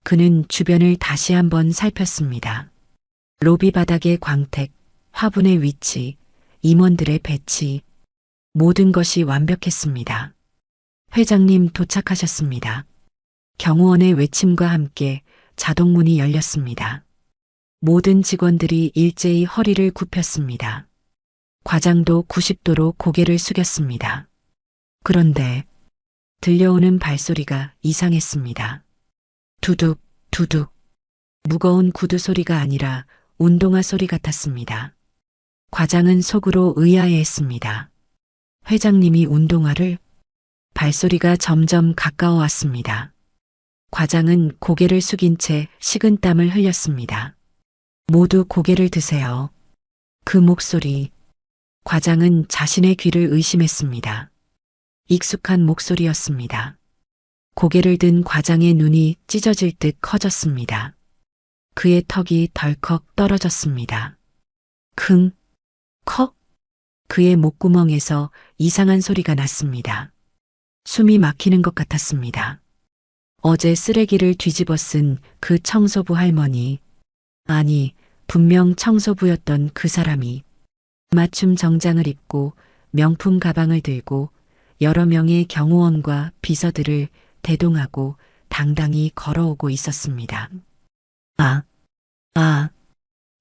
그는 주변을 다시 한번 살폈습니다. 로비 바닥의 광택, 화분의 위치, 임원들의 배치, 모든 것이 완벽했습니다. 회장님 도착하셨습니다. 경호원의 외침과 함께 자동문이 열렸습니다. 모든 직원들이 일제히 허리를 굽혔습니다. 과장도 90도로 고개를 숙였습니다. 그런데 들려오는 발소리가 이상했습니다. 두둑, 두둑. 무거운 구두 소리가 아니라 운동화 소리 같았습니다. 과장은 속으로 의아해했습니다. 회장님이 운동화를? 발소리가 점점 가까워 왔습니다. 과장은 고개를 숙인 채 식은땀을 흘렸습니다. 모두 고개를 드세요. 그 목소리. 과장은 자신의 귀를 의심했습니다. 익숙한 목소리였습니다. 고개를 든 과장의 눈이 찢어질 듯 커졌습니다. 그의 턱이 덜컥 떨어졌습니다. 킁, 컥. 그의 목구멍에서 이상한 소리가 났습니다. 숨이 막히는 것 같았습니다. 어제 쓰레기를 뒤집어 쓴 그 청소부 할머니, 아니, 분명 청소부였던 그 사람이 맞춤 정장을 입고 명품 가방을 들고 여러 명의 경호원과 비서들을 대동하고 당당히 걸어오고 있었습니다.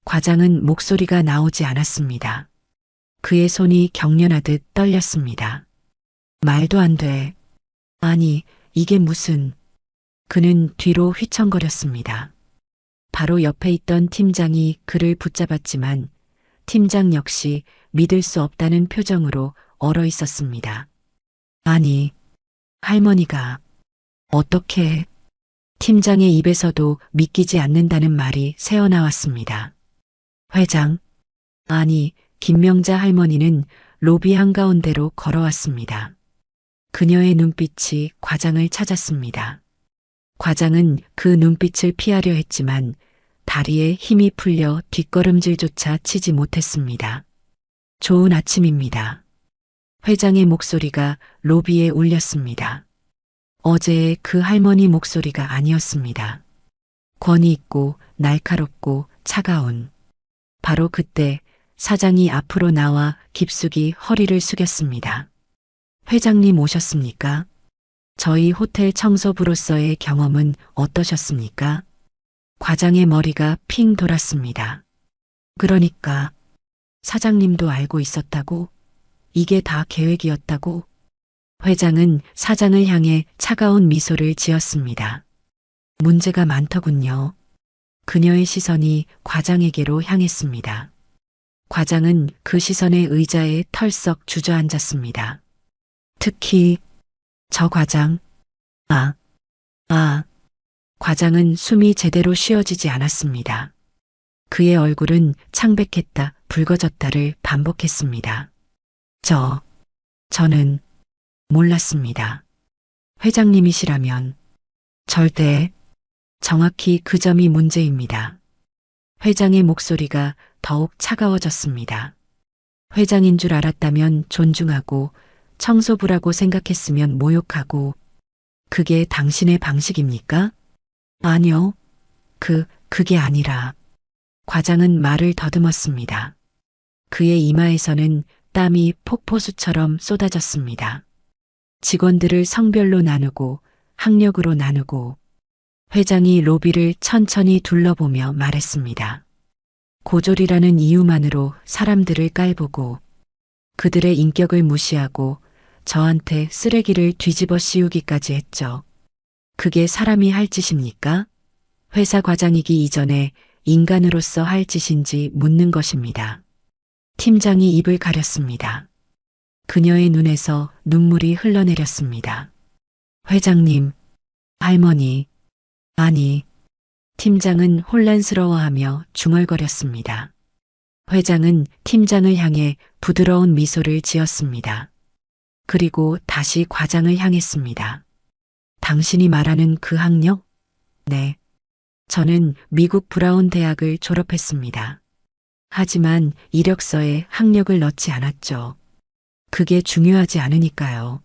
과장은 목소리가 나오지 않았습니다. 그의 손이 경련하듯 떨렸습니다. 말도 안 돼. 아니, 이게 무슨... 그는 뒤로 휘청거렸습니다. 바로 옆에 있던 팀장이 그를 붙잡았지만 팀장 역시 믿을 수 없다는 표정으로 얼어 있었습니다. 아니, 할머니가 어떻게... 팀장의 입에서도 믿기지 않는다는 말이 새어나왔습니다. 회장, 아니, 김명자 할머니는 로비 한가운데로 걸어왔습니다. 그녀의 눈빛이 과장을 찾았습니다. 과장은 그 눈빛을 피하려 했지만 다리에 힘이 풀려 뒷걸음질조차 치지 못했습니다. 좋은 아침입니다. 회장의 목소리가 로비에 울렸습니다. 어제의 그 할머니 목소리가 아니었습니다. 권위 있고 날카롭고 차가운. 바로 그때 사장이 앞으로 나와 깊숙이 허리를 숙였습니다. 회장님 오셨습니까? 저희 호텔 청소부로서의 경험은 어떠셨습니까? 과장의 머리가 핑 돌았습니다. 그러니까 사장님도 알고 있었다고? 이게 다 계획이었다고? 회장은 사장을 향해 차가운 미소를 지었습니다. 문제가 많더군요. 그녀의 시선이 과장에게로 향했습니다. 과장은 그 시선의 의자에 털썩 주저앉았습니다. 특히 저 과장. 과장은 숨이 제대로 쉬어지지 않았습니다. 그의 얼굴은 창백했다, 붉어졌다를 반복했습니다. 저는 몰랐습니다. 회장님이시라면 절대, 정확히 그 점이 문제입니다. 회장의 목소리가 더욱 차가워졌습니다. 회장인 줄 알았다면 존중하고 청소부라고 생각했으면 모욕하고, 그게 당신의 방식입니까? 아니요. 그게 아니라. 과장은 말을 더듬었습니다. 그의 이마에서는 땀이 폭포수처럼 쏟아졌습니다. 직원들을 성별로 나누고 학력으로 나누고 회장이 로비를 천천히 둘러보며 말했습니다. 고졸이라는 이유만으로 사람들을 깔보고 그들의 인격을 무시하고 저한테 쓰레기를 뒤집어 씌우기까지 했죠. 그게 사람이 할 짓입니까? 회사 과장이기 이전에 인간으로서 할 짓인지 묻는 것입니다. 팀장이 입을 가렸습니다. 그녀의 눈에서 눈물이 흘러내렸습니다. 회장님, 할머니, 아니, 팀장은 혼란스러워하며 중얼거렸습니다. 회장은 팀장을 향해 부드러운 미소를 지었습니다. 그리고 다시 과장을 향했습니다. 당신이 말하는 그 학력? 네. 저는 미국 브라운 대학을 졸업했습니다. 하지만 이력서에 학력을 넣지 않았죠. 그게 중요하지 않으니까요.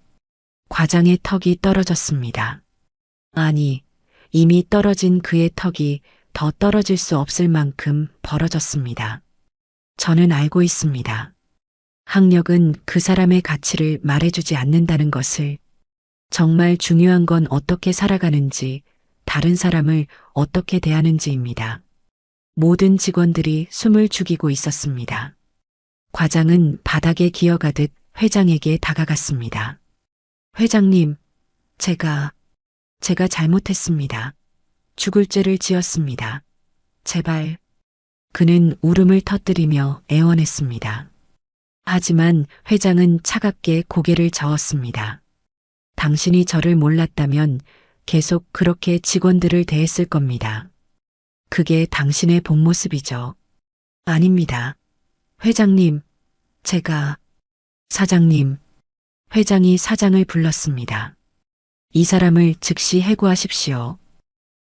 과장의 턱이 떨어졌습니다. 아니, 이미 떨어진 그의 턱이 더 떨어질 수 없을 만큼 벌어졌습니다. 저는 알고 있습니다. 학력은 그 사람의 가치를 말해주지 않는다는 것을. 정말 중요한 건 어떻게 살아가는지, 다른 사람을 어떻게 대하는지입니다. 모든 직원들이 숨을 죽이고 있었습니다. 과장은 바닥에 기어가듯 회장에게 다가갔습니다. 회장님, 제가 잘못했습니다. 죽을 죄를 지었습니다. 제발. 그는 울음을 터뜨리며 애원했습니다. 하지만 회장은 차갑게 고개를 저었습니다. 당신이 저를 몰랐다면 계속 그렇게 직원들을 대했을 겁니다. 그게 당신의 본 모습이죠. 아닙니다. 회장님, 사장님, 회장이 사장을 불렀습니다. 이 사람을 즉시 해고하십시오.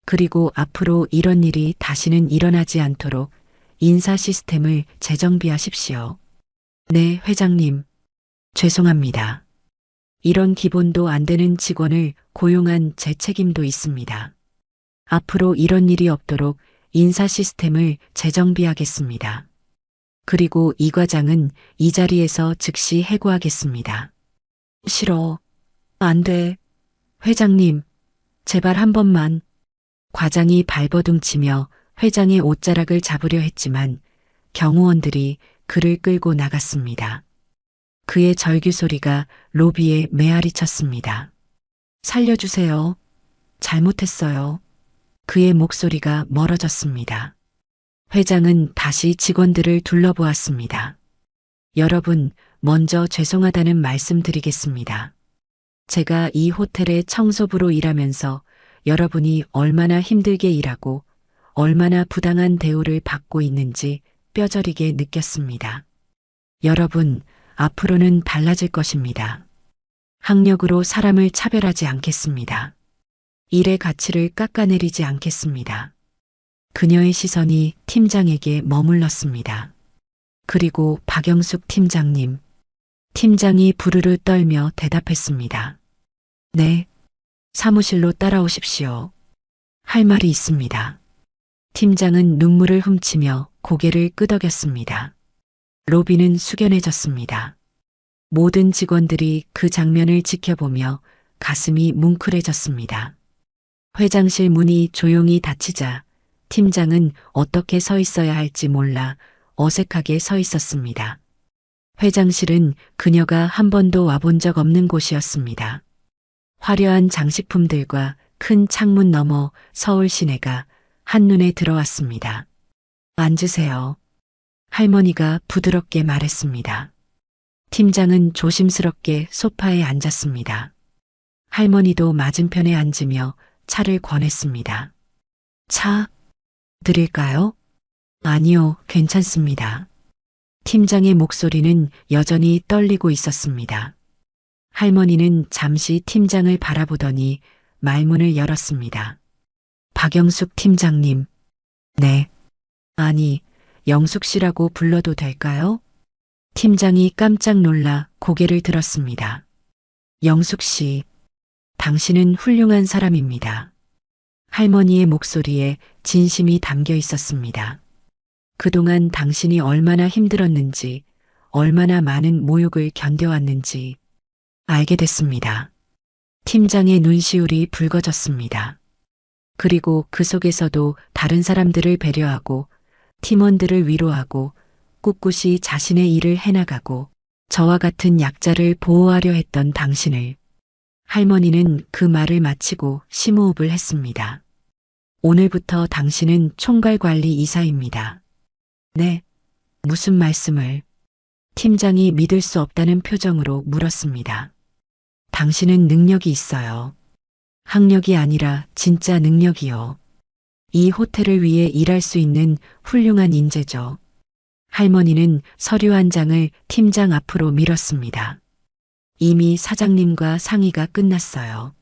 그리고 앞으로 이런 일이 다시는 일어나지 않도록 인사 시스템을 재정비하십시오. 네, 회장님. 죄송합니다. 이런 기본도 안 되는 직원을 고용한 제 책임도 있습니다. 앞으로 이런 일이 없도록 인사 시스템을 재정비하겠습니다. 그리고 이 과장은 이 자리에서 즉시 해고하겠습니다. 싫어. 안 돼. 회장님, 제발 한 번만. 과장이 발버둥치며 회장의 옷자락을 잡으려 했지만 경호원들이 그를 끌고 나갔습니다. 그의 절규 소리가 로비에 메아리 쳤습니다. 살려주세요. 잘못했어요. 그의 목소리가 멀어졌습니다. 회장은 다시 직원들을 둘러보았습니다. 여러분, 먼저 죄송하다는 말씀 드리겠습니다. 제가 이 호텔의 청소부로 일하면서 여러분이 얼마나 힘들게 일하고 얼마나 부당한 대우를 받고 있는지 뼈저리게 느꼈습니다. 여러분, 앞으로는 달라질 것입니다. 학력으로 사람을 차별하지 않겠습니다. 일의 가치를 깎아내리지 않겠습니다. 그녀의 시선이 팀장에게 머물렀습니다. 그리고 박영숙 팀장님. 팀장이 부르르 떨며 대답했습니다. 네, 사무실로 따라오십시오. 할 말이 있습니다. 팀장은 눈물을 훔치며 고개를 끄덕였습니다. 로비는 숙연해졌습니다. 모든 직원들이 그 장면을 지켜보며 가슴이 뭉클해졌습니다. 회장실 문이 조용히 닫히자 팀장은 어떻게 서 있어야 할지 몰라 어색하게 서 있었습니다. 회장실은 그녀가 한 번도 와본 적 없는 곳이었습니다. 화려한 장식품들과 큰 창문 너머 서울 시내가 한눈에 들어왔습니다. 앉으세요. 할머니가 부드럽게 말했습니다. 팀장은 조심스럽게 소파에 앉았습니다. 할머니도 맞은편에 앉으며 차를 권했습니다. 차 드릴까요? 아니요, 괜찮습니다. 팀장의 목소리는 여전히 떨리고 있었습니다. 할머니는 잠시 팀장을 바라보더니 말문을 열었습니다. 박영숙 팀장님. 네. 아니, 영숙 씨라고 불러도 될까요? 팀장이 깜짝 놀라 고개를 들었습니다. 영숙 씨, 당신은 훌륭한 사람입니다. 할머니의 목소리에 진심이 담겨 있었습니다. 그동안 당신이 얼마나 힘들었는지, 얼마나 많은 모욕을 견뎌왔는지 알게 됐습니다. 팀장의 눈시울이 붉어졌습니다. 그리고 그 속에서도 다른 사람들을 배려하고 팀원들을 위로하고 꿋꿋이 자신의 일을 해나가고 저와 같은 약자를 보호하려 했던 당신을. 할머니는 그 말을 마치고 심호흡을 했습니다. 오늘부터 당신은 총괄관리 이사입니다. 네, 무슨 말씀을? 팀장이 믿을 수 없다는 표정으로 물었습니다. 당신은 능력이 있어요. 학력이 아니라 진짜 능력이요. 이 호텔을 위해 일할 수 있는 훌륭한 인재죠. 할머니는 서류 한 장을 팀장 앞으로 밀었습니다. 이미 사장님과 상의가 끝났어요.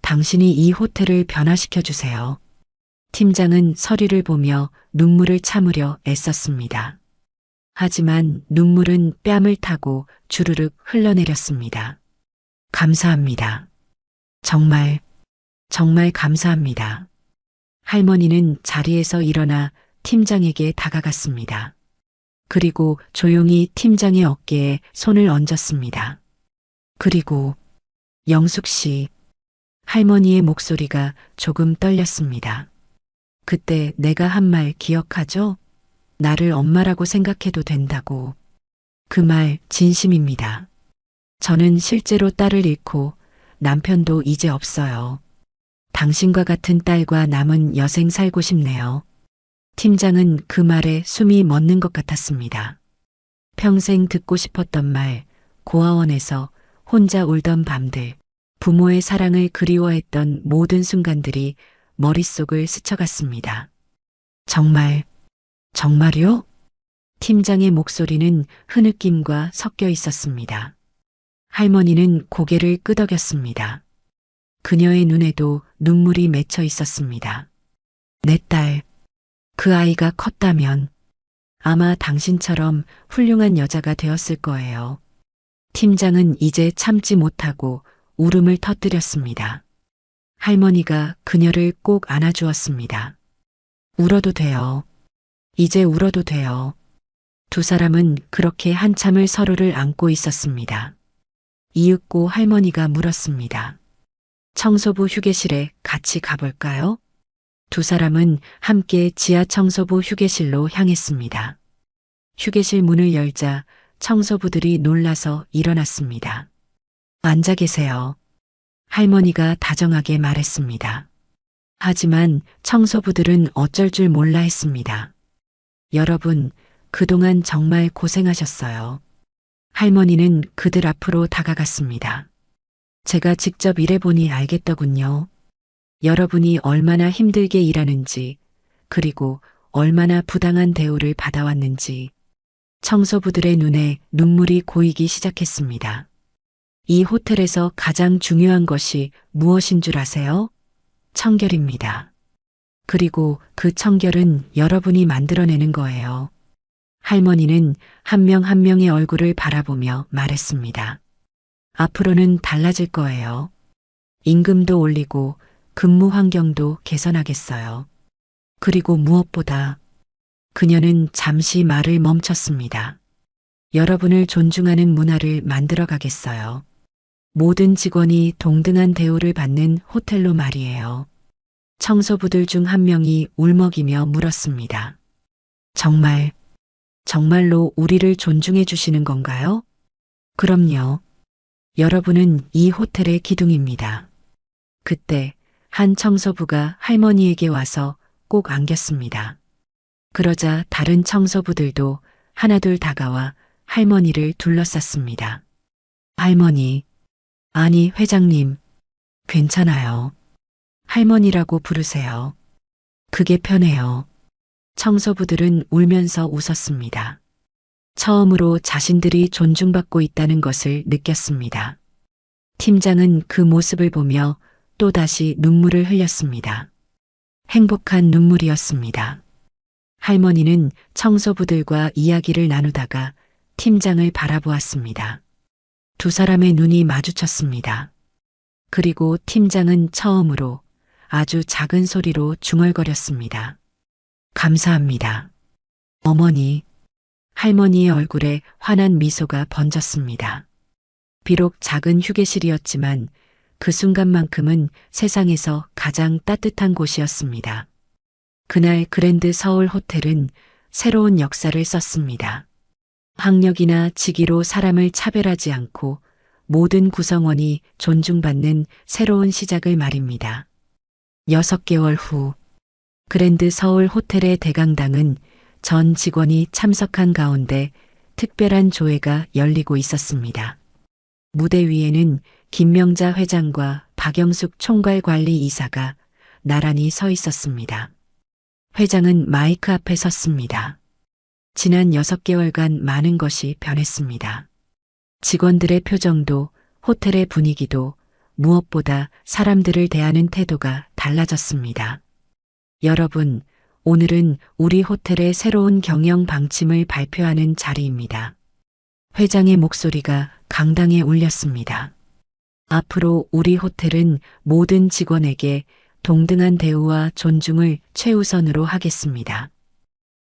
당신이 이 호텔을 변화시켜 주세요. 팀장은 서류를 보며 눈물을 참으려 애썼습니다. 하지만 눈물은 뺨을 타고 주르륵 흘러내렸습니다. 감사합니다. 정말, 정말 감사합니다. 할머니는 자리에서 일어나 팀장에게 다가갔습니다. 그리고 조용히 팀장의 어깨에 손을 얹었습니다. 그리고 영숙 씨, 할머니의 목소리가 조금 떨렸습니다. 그때 내가 한 말 기억하죠? 나를 엄마라고 생각해도 된다고. 그 말 진심입니다. 저는 실제로 딸을 잃고 남편도 이제 없어요. 당신과 같은 딸과 남은 여생 살고 싶네요. 팀장은 그 말에 숨이 멎는 것 같았습니다. 평생 듣고 싶었던 말, 고아원에서 혼자 울던 밤들, 부모의 사랑을 그리워했던 모든 순간들이 머릿속을 스쳐갔습니다. 정말, 정말요? 팀장의 목소리는 흐느낌과 섞여 있었습니다. 할머니는 고개를 끄덕였습니다. 그녀의 눈에도 눈물이 맺혀 있었습니다. 내 딸, 그 아이가 컸다면 아마 당신처럼 훌륭한 여자가 되었을 거예요. 팀장은 이제 참지 못하고 울음을 터뜨렸습니다. 할머니가 그녀를 꼭 안아주었습니다. 울어도 돼요. 이제 울어도 돼요. 두 사람은 그렇게 한참을 서로를 안고 있었습니다. 이윽고 할머니가 물었습니다. 청소부 휴게실에 같이 가볼까요? 두 사람은 함께 지하 청소부 휴게실로 향했습니다. 휴게실 문을 열자 청소부들이 놀라서 일어났습니다. 앉아 계세요. 할머니가 다정하게 말했습니다. 하지만 청소부들은 어쩔 줄 몰라 했습니다. 여러분, 그동안 정말 고생하셨어요. 할머니는 그들 앞으로 다가갔습니다. 제가 직접 일해보니 알겠더군요. 여러분이 얼마나 힘들게 일하는지, 그리고 얼마나 부당한 대우를 받아왔는지. 청소부들의 눈에 눈물이 고이기 시작했습니다. 이 호텔에서 가장 중요한 것이 무엇인 줄 아세요? 청결입니다. 그리고 그 청결은 여러분이 만들어내는 거예요. 할머니는 한 명 한 명의 얼굴을 바라보며 말했습니다. 앞으로는 달라질 거예요. 임금도 올리고 근무 환경도 개선하겠어요. 그리고 무엇보다 그녀는 잠시 말을 멈췄습니다. 여러분을 존중하는 문화를 만들어 가겠어요. 모든 직원이 동등한 대우를 받는 호텔로 말이에요. 청소부들 중 한 명이 울먹이며 물었습니다. 정말, 정말로 우리를 존중해 주시는 건가요? 그럼요. 여러분은 이 호텔의 기둥입니다. 그때 한 청소부가 할머니에게 와서 꼭 안겼습니다. 그러자 다른 청소부들도 하나둘 다가와 할머니를 둘러쌌습니다. 할머니, 아니 회장님, 괜찮아요. 할머니라고 부르세요. 그게 편해요. 청소부들은 울면서 웃었습니다. 처음으로 자신들이 존중받고 있다는 것을 느꼈습니다. 팀장은 그 모습을 보며 또다시 눈물을 흘렸습니다. 행복한 눈물이었습니다. 할머니는 청소부들과 이야기를 나누다가 팀장을 바라보았습니다. 두 사람의 눈이 마주쳤습니다. 그리고 팀장은 처음으로 아주 작은 소리로 중얼거렸습니다. 감사합니다. 어머니. 할머니의 얼굴에 환한 미소가 번졌습니다. 비록 작은 휴게실이었지만 그 순간만큼은 세상에서 가장 따뜻한 곳이었습니다. 그날 그랜드 서울 호텔은 새로운 역사를 썼습니다. 학력이나 직위로 사람을 차별하지 않고 모든 구성원이 존중받는 새로운 시작을 말입니다. 6개월 후 그랜드 서울 호텔의 대강당은 전 직원이 참석한 가운데 특별한 조회가 열리고 있었습니다. 무대 위에는 김명자 회장과 박영숙 총괄관리이사가 나란히 서 있었습니다. 회장은 마이크 앞에 섰습니다. 지난 6개월간 많은 것이 변했습니다. 직원들의 표정도, 호텔의 분위기도, 무엇보다 사람들을 대하는 태도가 달라졌습니다. 여러분, 오늘은 우리 호텔의 새로운 경영 방침을 발표하는 자리입니다. 회장의 목소리가 강당에 울렸습니다. 앞으로 우리 호텔은 모든 직원에게 동등한 대우와 존중을 최우선으로 하겠습니다.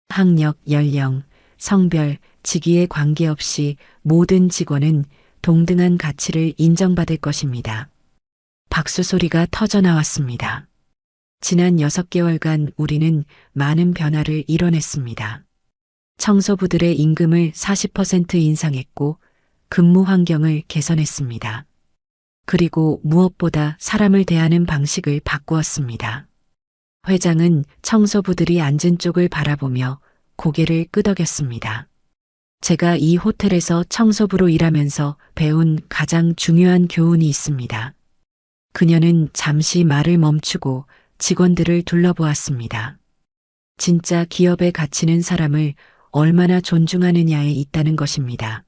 학력, 연령, 성별, 직위에 관계없이 모든 직원은 동등한 가치를 인정받을 것입니다. 박수 소리가 터져 나왔습니다. 지난 6개월간 우리는 많은 변화를 이뤄냈습니다. 청소부들의 임금을 40% 인상했고 근무 환경을 개선했습니다. 그리고 무엇보다 사람을 대하는 방식을 바꾸었습니다. 회장은 청소부들이 앉은 쪽을 바라보며 고개를 끄덕였습니다. 제가 이 호텔에서 청소부로 일하면서 배운 가장 중요한 교훈이 있습니다. 그녀는 잠시 말을 멈추고 직원들을 둘러보았습니다. 진짜 기업의 가치는 사람을 얼마나 존중하느냐에 있다는 것입니다.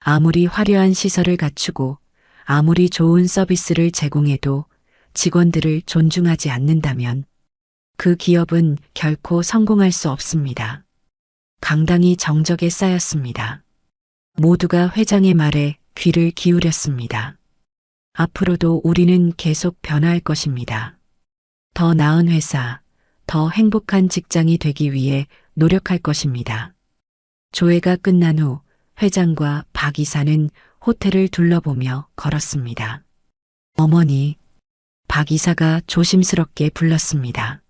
아무리 화려한 시설을 갖추고 아무리 좋은 서비스를 제공해도 직원들을 존중하지 않는다면 그 기업은 결코 성공할 수 없습니다. 강당이 정적에 쌓였습니다. 모두가 회장의 말에 귀를 기울였습니다. 앞으로도 우리는 계속 변화할 것입니다. 더 나은 회사, 더 행복한 직장이 되기 위해 노력할 것입니다. 조회가 끝난 후 회장과 박 이사는 호텔을 둘러보며 걸었습니다. 어머니, 박 이사가 조심스럽게 불렀습니다.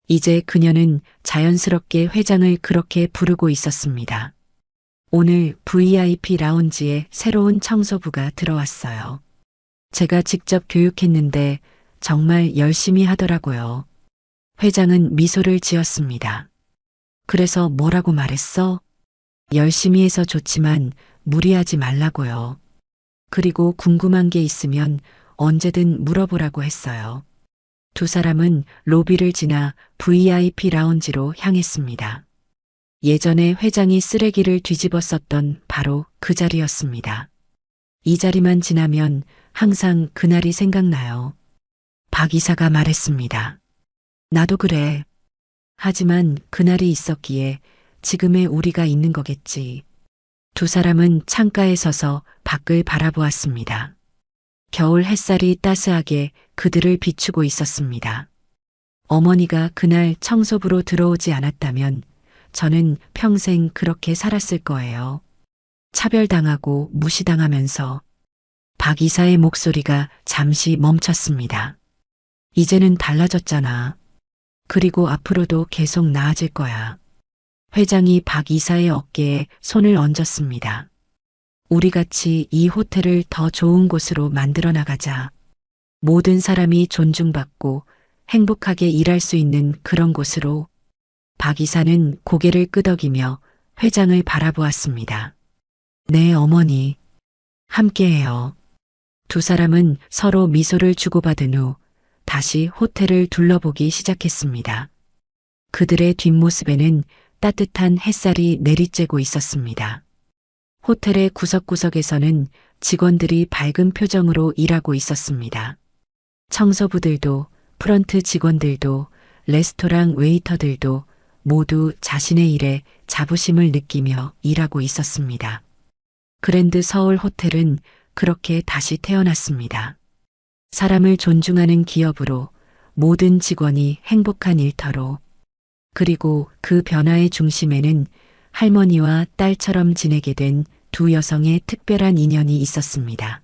이제 그녀는 자연스럽게 회장을 그렇게 부르고 있었습니다. 오늘 VIP 라운지에 새로운 청소부가 들어왔어요. 제가 직접 교육했는데 정말 열심히 하더라고요. 회장은 미소를 지었습니다. 그래서 뭐라고 말했어? 열심히 해서 좋지만 무리하지 말라고요. 그리고 궁금한 게 있으면 언제든 물어보라고 했어요. 두 사람은 로비를 지나 VIP 라운지로 향했습니다. 예전에 회장이 쓰레기를 뒤집어 썼던 바로 그 자리였습니다. 이 자리만 지나면 항상 그날이 생각나요. 박 이사가 말했습니다. 나도 그래. 하지만 그날이 있었기에 지금의 우리가 있는 거겠지. 두 사람은 창가에 서서 밖을 바라보았습니다. 겨울 햇살이 따스하게 그들을 비추고 있었습니다. 어머니가 그날 청소부로 들어오지 않았다면 저는 평생 그렇게 살았을 거예요. 차별당하고 무시당하면서. 박 이사의 목소리가 잠시 멈췄습니다. 이제는 달라졌잖아. 그리고 앞으로도 계속 나아질 거야. 회장이 박 이사의 어깨에 손을 얹었습니다. 우리 같이 이 호텔을 더 좋은 곳으로 만들어 나가자. 모든 사람이 존중받고 행복하게 일할 수 있는 그런 곳으로. 박 이사는 고개를 끄덕이며 회장을 바라보았습니다. 네, 어머니. 함께해요. 두 사람은 서로 미소를 주고받은 후 다시 호텔을 둘러보기 시작했습니다. 그들의 뒷모습에는 따뜻한 햇살이 내리쬐고 있었습니다. 호텔의 구석구석에서는 직원들이 밝은 표정으로 일하고 있었습니다. 청소부들도, 프런트 직원들도, 레스토랑 웨이터들도 모두 자신의 일에 자부심을 느끼며 일하고 있었습니다. 그랜드 서울 호텔은 그렇게 다시 태어났습니다. 사람을 존중하는 기업으로, 모든 직원이 행복한 일터로. 그리고 그 변화의 중심에는 할머니와 딸처럼 지내게 된 두 여성의 특별한 인연이 있었습니다.